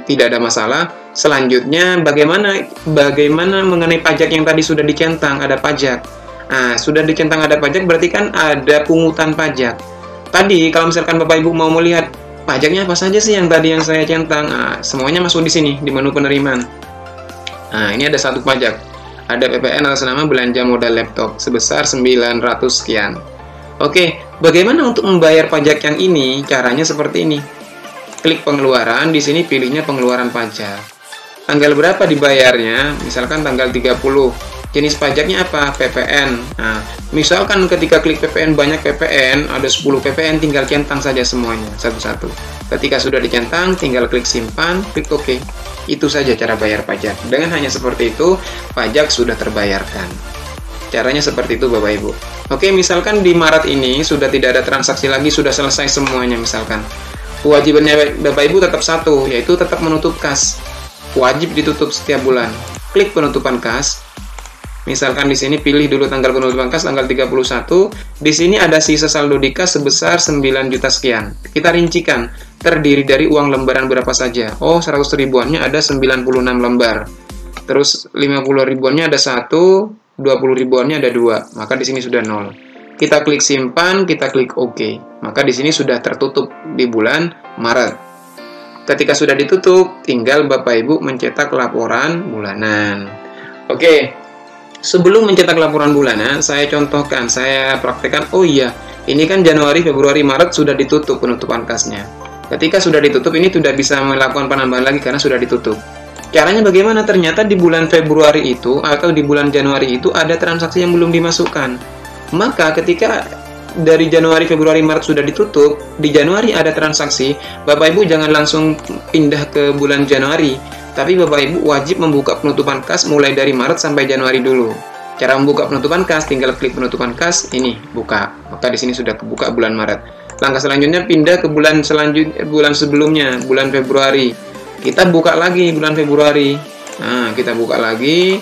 tidak ada masalah. Selanjutnya bagaimana mengenai pajak yang tadi sudah dicentang, ada pajak. Nah, sudah dicentang ada pajak berarti kan ada pungutan pajak. Tadi kalau misalkan Bapak Ibu mau melihat pajaknya apa saja sih yang tadi yang saya centang, semuanya masuk di sini di menu penerimaan. Nah, ini ada satu pajak. Ada PPN atas nama belanja modal laptop sebesar 900 sekian. Oke, bagaimana untuk membayar pajak yang ini? Caranya seperti ini. Klik pengeluaran, di sini pilihnya pengeluaran pajak. Tanggal berapa dibayarnya? Misalkan tanggal 30. Jenis pajaknya apa? PPN. Nah, misalkan ketika klik PPN, banyak PPN, ada 10 PPN, tinggal centang saja semuanya, satu-satu. Ketika sudah dicentang, tinggal klik simpan, klik OK. Itu saja cara bayar pajak. Dengan hanya seperti itu, pajak sudah terbayarkan. Caranya seperti itu Bapak Ibu. Oke, misalkan di Maret ini sudah tidak ada transaksi lagi, sudah selesai semuanya misalkan. Kewajibannya Bapak Ibu tetap satu, yaitu tetap menutup kas. Wajib ditutup setiap bulan. Klik penutupan kas. Misalkan di sini pilih dulu tanggal penutupan kas tanggal 31. Di sini ada sisa saldo di kas sebesar 9 juta sekian. Kita rincikan, terdiri dari uang lembaran berapa saja. Oh, 100 ribuannya ada 96 lembar. Terus 50 ribuannya ada 1, 20 ribuannya ada 2, maka di sini sudah 0. Kita klik simpan, kita klik OK. Maka di sini sudah tertutup di bulan Maret. Ketika sudah ditutup, tinggal Bapak Ibu mencetak laporan bulanan. Oke, sebelum mencetak laporan bulanan, saya contohkan, saya praktekkan. Oh iya, ini kan Januari, Februari, Maret sudah ditutup penutupan kasnya. Ketika sudah ditutup, ini tidak bisa melakukan penambahan lagi karena sudah ditutup. Caranya bagaimana? Ternyata di bulan Februari itu atau di bulan Januari itu ada transaksi yang belum dimasukkan. Maka ketika dari Januari, Februari, Maret sudah ditutup, di Januari ada transaksi, Bapak Ibu jangan langsung pindah ke bulan Januari, tapi Bapak Ibu wajib membuka penutupan kas mulai dari Maret sampai Januari dulu. Cara membuka penutupan kas, tinggal klik penutupan kas, ini buka. Maka di sini sudah kebuka bulan Maret. Langkah selanjutnya pindah ke bulan sebelumnya, bulan Februari. Kita buka lagi bulan Februari. Nah, kita buka lagi.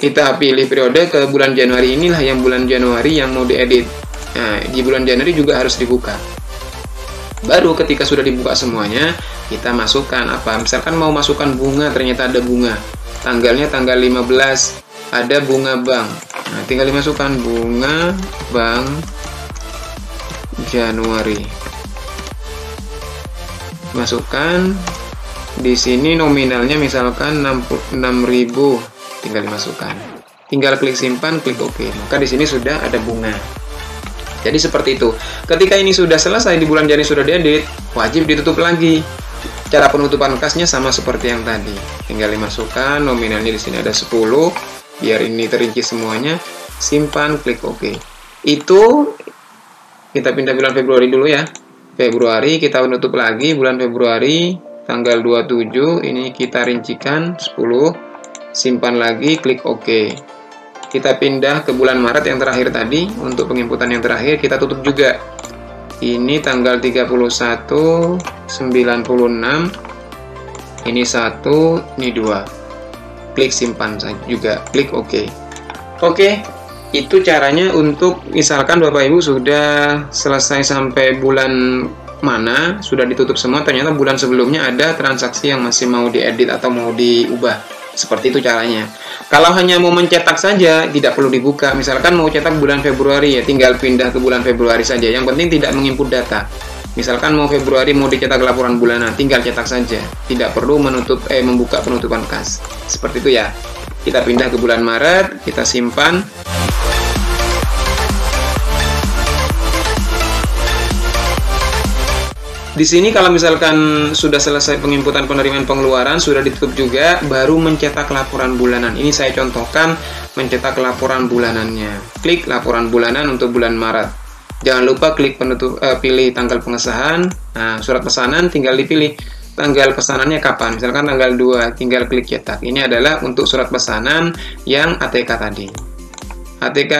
Kita pilih periode ke bulan Januari, inilah yang bulan Januari yang mau diedit. Nah, di bulan Januari juga harus dibuka. Baru ketika sudah dibuka semuanya, kita masukkan apa? Misalkan mau masukkan bunga, ternyata ada bunga. Tanggalnya tanggal 15, ada bunga bank. Nah, tinggal dimasukkan bunga bank Januari. Masukkan. Di sini nominalnya misalkan 66.000, tinggal dimasukkan. Tinggal klik simpan, klik OK. Maka di sini sudah ada bunga. Jadi seperti itu. Ketika ini sudah selesai di bulan Januari sudah diedit, wajib ditutup lagi. Cara penutupan kasnya sama seperti yang tadi. Tinggal dimasukkan, nominalnya di sini ada 10. Biar ini terinci semuanya. Simpan, klik OK. Itu kita pindah bulan Februari dulu ya. Februari kita menutup lagi bulan Februari. Tanggal 27, ini kita rincikan 10, simpan lagi, klik OK. Kita pindah ke bulan Maret yang terakhir tadi, untuk penginputan yang terakhir, kita tutup juga. Ini tanggal 31, 96, ini 1, ini 2. Klik simpan saja juga, klik OK. Oke, itu caranya untuk misalkan Bapak Ibu sudah selesai sampai bulan mana, sudah ditutup semua, ternyata bulan sebelumnya ada transaksi yang masih mau diedit atau mau diubah. Seperti itu caranya. Kalau hanya mau mencetak saja, tidak perlu dibuka. Misalkan mau cetak bulan Februari, ya tinggal pindah ke bulan Februari saja. Yang penting tidak menginput data. Misalkan mau Februari mau dicetak laporan bulanan, tinggal cetak saja. Tidak perlu membuka penutupan kas. Seperti itu ya. Kita pindah ke bulan Maret, kita simpan. Di sini kalau misalkan sudah selesai penginputan penerimaan pengeluaran, sudah ditutup juga, baru mencetak laporan bulanan. Ini saya contohkan mencetak laporan bulanannya. Klik laporan bulanan untuk bulan Maret. Jangan lupa klik pilih tanggal pengesahan. Nah, surat pesanan tinggal dipilih tanggal pesanannya kapan. Misalkan tanggal 2, tinggal klik cetak. Ini adalah untuk surat pesanan yang ATK tadi. ATK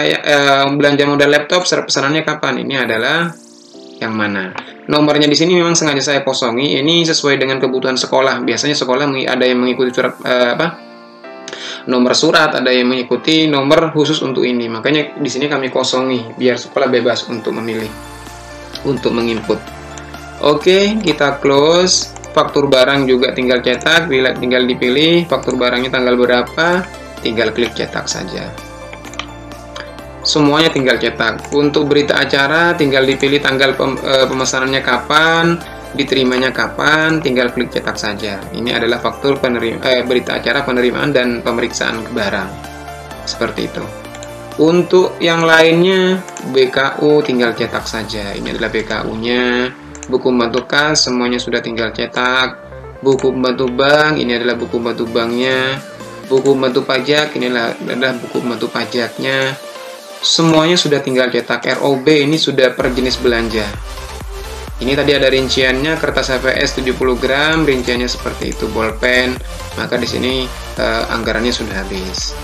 belanja modal laptop, surat pesanannya kapan? Ini adalah yang mana? Nomornya di sini memang sengaja saya kosongi. Ini sesuai dengan kebutuhan sekolah. Biasanya sekolah ada yang mengikuti surat nomor surat, ada yang mengikuti nomor khusus untuk ini. Makanya di sini kami kosongi biar sekolah bebas untuk memilih, untuk menginput. Oke, kita close. Faktur barang juga tinggal cetak, tinggal dipilih faktur barangnya tanggal berapa, tinggal klik cetak saja. Semuanya tinggal cetak. Untuk berita acara tinggal dipilih tanggal pemesanannya kapan, diterimanya kapan, tinggal klik cetak saja. Ini adalah faktur berita acara penerimaan dan pemeriksaan barang. Seperti itu. Untuk yang lainnya BKU tinggal cetak saja. Ini adalah BKU-nya. Buku pembantu kas semuanya sudah tinggal cetak. Buku pembantu bank, ini adalah buku pembantu banknya. Buku pembantu pajak, ini adalah buku pembantu pajaknya. Semuanya sudah tinggal cetak. ROB ini sudah per jenis belanja. Ini tadi ada rinciannya, kertas HVS 70 gram, rinciannya seperti itu, bolpen. Maka di sini anggarannya sudah habis.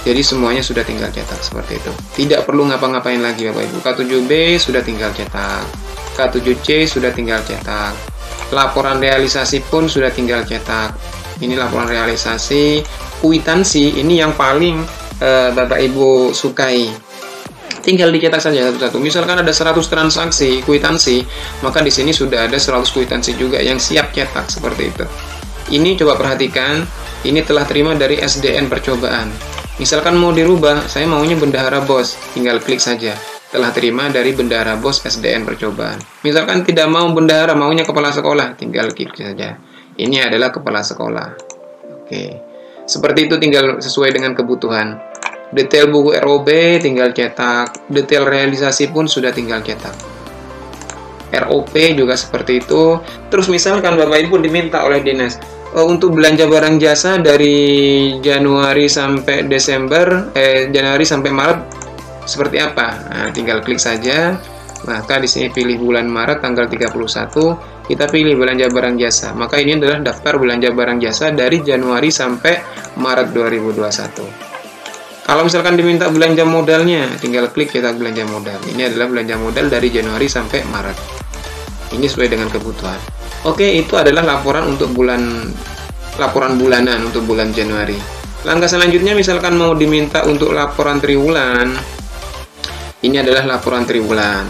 Jadi semuanya sudah tinggal cetak seperti itu. Tidak perlu ngapa-ngapain lagi Bapak Ibu. K7B sudah tinggal cetak. K7C sudah tinggal cetak. Laporan realisasi pun sudah tinggal cetak. Ini laporan realisasi. Kwitansi ini yang paling Bapak Ibu sukai. Tinggal dicetak saja satu-satu. Misalkan ada 100 transaksi kwitansi, maka di sini sudah ada 100 kwitansi juga yang siap cetak seperti itu. Ini coba perhatikan, ini telah terima dari SDN percobaan. Misalkan mau dirubah, saya maunya bendahara bos, tinggal klik saja. Telah terima dari bendahara bos SDN percobaan. Misalkan tidak mau bendahara, maunya kepala sekolah, tinggal klik saja. Ini adalah kepala sekolah. Oke. Seperti itu, tinggal sesuai dengan kebutuhan. Detail buku ROB tinggal cetak. Detail realisasi pun sudah tinggal cetak. ROP juga seperti itu. Terus misalkan Bapak Ibu diminta oleh dinas untuk belanja barang jasa dari Januari sampai Desember, Januari sampai Maret seperti apa? Nah, tinggal klik saja. Maka di sini pilih bulan Maret tanggal 31, kita pilih belanja barang jasa. Maka ini adalah daftar belanja barang jasa dari Januari sampai Maret 2021. Kalau misalkan diminta belanja modalnya, tinggal klik cetak belanja modal. Ini adalah belanja modal dari Januari sampai Maret. Ini sesuai dengan kebutuhan. Oke, itu adalah laporan untuk laporan bulanan untuk bulan Januari. Langkah selanjutnya misalkan mau diminta untuk laporan triwulan. Ini adalah laporan triwulan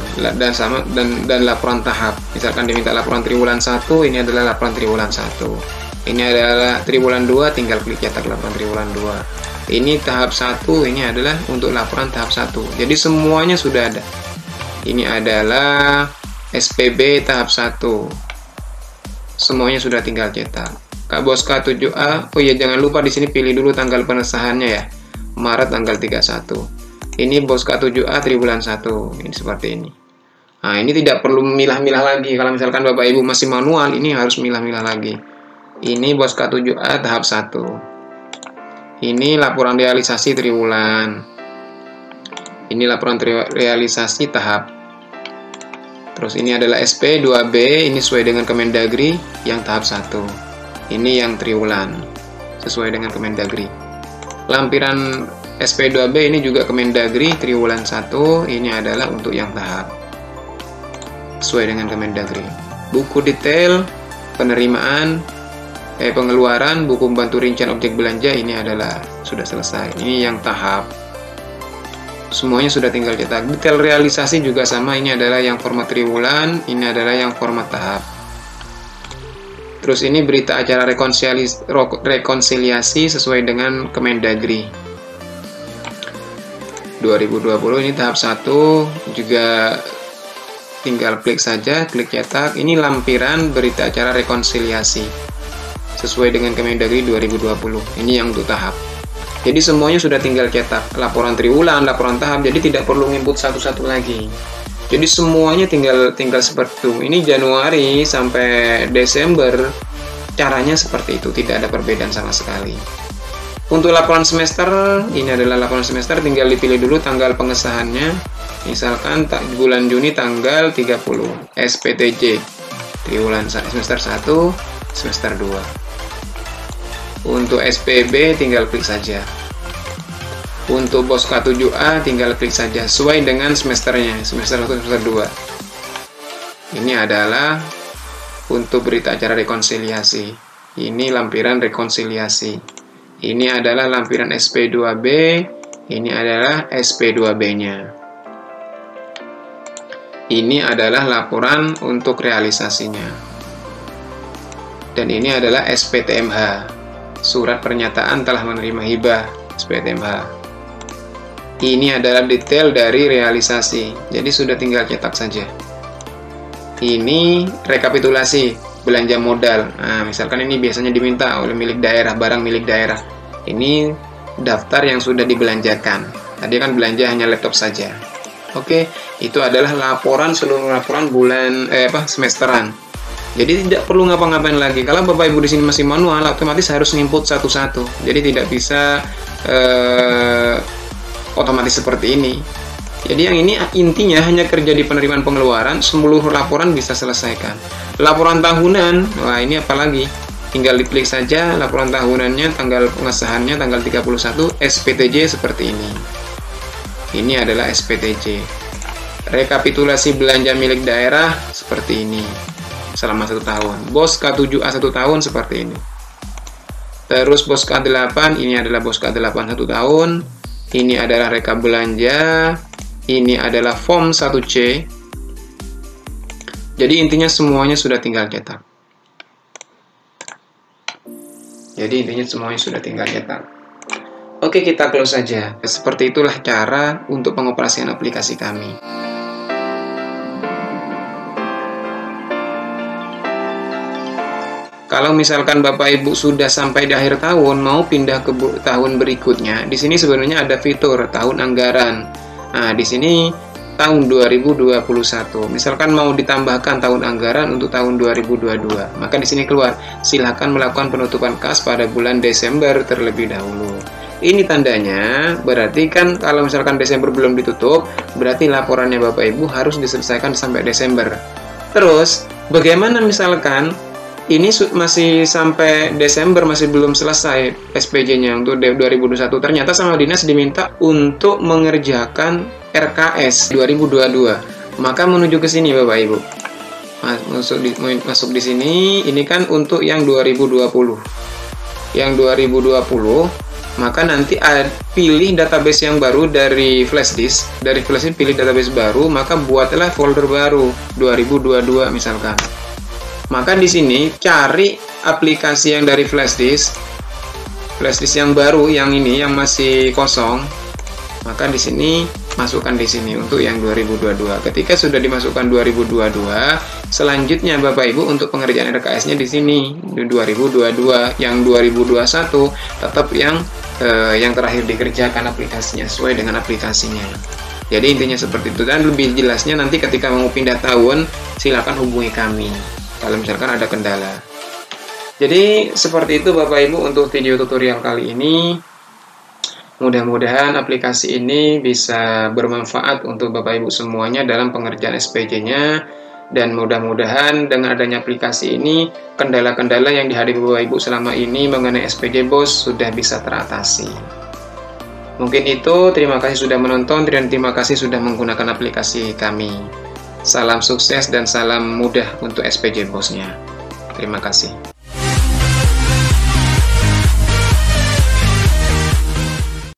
dan laporan tahap. Misalkan diminta laporan triwulan 1, ini adalah laporan triwulan 1. Ini adalah triwulan 2, tinggal klik cetak laporan triwulan 2. Ini tahap 1, ini adalah untuk laporan tahap 1. Jadi semuanya sudah ada. Ini adalah SPB tahap 1. Semuanya sudah tinggal cetak. Kak Bos K7A, oh iya jangan lupa di sini pilih dulu tanggal pengesahannya ya. Maret tanggal 31. Ini Bos K7A triwulan 1. Ini seperti ini. Nah, ini tidak perlu milah-milah lagi. Kalau misalkan Bapak Ibu masih manual, ini harus milah-milah lagi. Ini Bos K7A tahap 1. Ini laporan realisasi triwulan. Ini laporan realisasi tahap. Terus ini adalah SP 2B, ini sesuai dengan Kemendagri yang tahap 1. Ini yang triwulan, sesuai dengan Kemendagri. Lampiran SP2B ini juga Kemendagri triwulan 1, ini adalah untuk yang tahap. Sesuai dengan Kemendagri. Buku detail penerimaan pengeluaran, buku pembantu rincian objek belanja ini adalah sudah selesai. Ini yang tahap. Semuanya sudah tinggal cetak. Detail realisasi juga sama, ini adalah yang format triwulan, ini adalah yang format tahap. Terus ini berita acara rekonsiliasi sesuai dengan Kemendagri 2020, ini tahap 1, juga tinggal klik saja, klik cetak. Ini lampiran berita acara rekonsiliasi sesuai dengan Kemendagri 2020. Ini yang untuk tahap. Jadi semuanya sudah tinggal cetak, laporan triwulan, laporan tahap, jadi tidak perlu input satu-satu lagi. Jadi semuanya tinggal seperti itu. Ini Januari sampai Desember, caranya seperti itu, tidak ada perbedaan sama sekali. Untuk laporan semester, ini adalah laporan semester, tinggal dipilih dulu tanggal pengesahannya. Misalkan bulan Juni tanggal 30, SPTJ, triwulan semester 1, semester 2. Untuk SPB tinggal klik saja. Untuk BOS K7A tinggal klik saja sesuai dengan semesternya, semester 1, semester 2. Ini adalah untuk berita acara rekonsiliasi. Ini lampiran rekonsiliasi. Ini adalah lampiran SP2B, ini adalah SP2B-nya. Ini adalah laporan untuk realisasinya. Dan ini adalah SPTMH, surat pernyataan telah menerima hibah, SPTMH. Ini adalah detail dari realisasi, jadi sudah tinggal cetak saja. Ini rekapitulasi belanja modal. Nah, misalkan ini biasanya diminta oleh milik daerah, barang milik daerah. Ini daftar yang sudah dibelanjakan. Tadi kan belanja hanya laptop saja. Oke, itu adalah laporan, seluruh laporan bulan semesteran. Jadi tidak perlu ngapa-ngapain lagi. Kalau Bapak Ibu di sini masih manual, otomatis harus nginput satu-satu. Jadi tidak bisa otomatis seperti ini. Jadi yang ini intinya hanya kerja di penerimaan pengeluaran, seluruh laporan bisa selesaikan. Laporan tahunan, wah ini apalagi, tinggal diklik saja laporan tahunannya, tanggal pengesahannya tanggal 31, SPTJ seperti ini. Ini adalah SPTJ. Rekapitulasi belanja milik daerah seperti ini selama 1 tahun. BOS K7A 1 tahun seperti ini. Terus BOS K8, ini adalah BOS K8 1 tahun. Ini adalah rekap belanja. Ini adalah form 1C. Jadi intinya semuanya sudah tinggal cetak. Oke, kita close saja. Seperti itulah cara untuk pengoperasian aplikasi kami. Kalau misalkan Bapak Ibu sudah sampai di akhir tahun, mau pindah ke tahun berikutnya, di sini sebenarnya ada fitur tahun anggaran. Nah, di sini tahun 2021. Misalkan mau ditambahkan tahun anggaran untuk tahun 2022, maka di sini keluar, silakan melakukan penutupan kas pada bulan Desember terlebih dahulu. Ini tandanya berarti kan kalau misalkan Desember belum ditutup, berarti laporannya Bapak Ibu harus diselesaikan sampai Desember. Terus, bagaimana misalkan ini masih sampai Desember masih belum selesai SPJ-nya untuk 2021. Ternyata sama dinas diminta untuk mengerjakan RKS 2022. Maka menuju ke sini Bapak Ibu. Masuk di sini, ini kan untuk yang 2020. Yang 2020, maka nanti pilih database yang baru dari flash disk. Dari flash disk pilih database baru, maka buatlah folder baru 2022 misalkan. Maka di sini cari aplikasi yang dari flash disk yang baru, yang ini yang masih kosong. Maka di sini masukkan di sini untuk yang 2022. Ketika sudah dimasukkan 2022, selanjutnya Bapak Ibu untuk pengerjaan RKS-nya di sini 2022. Yang 2021 tetap yang terakhir dikerjakan aplikasinya sesuai dengan aplikasinya. Jadi intinya seperti itu, dan lebih jelasnya nanti ketika mau pindah tahun silakan hubungi kami kalau misalkan ada kendala. Jadi seperti itu Bapak Ibu untuk video tutorial kali ini. Mudah-mudahan aplikasi ini bisa bermanfaat untuk Bapak Ibu semuanya dalam pengerjaan SPJ-nya. Dan mudah-mudahan dengan adanya aplikasi ini, kendala-kendala yang dihadapi Bapak Ibu selama ini mengenai SPJ BOS sudah bisa teratasi. Mungkin itu, terima kasih sudah menonton dan terima kasih sudah menggunakan aplikasi kami. Salam sukses dan salam mudah untuk SPJ BOS-nya. Terima kasih.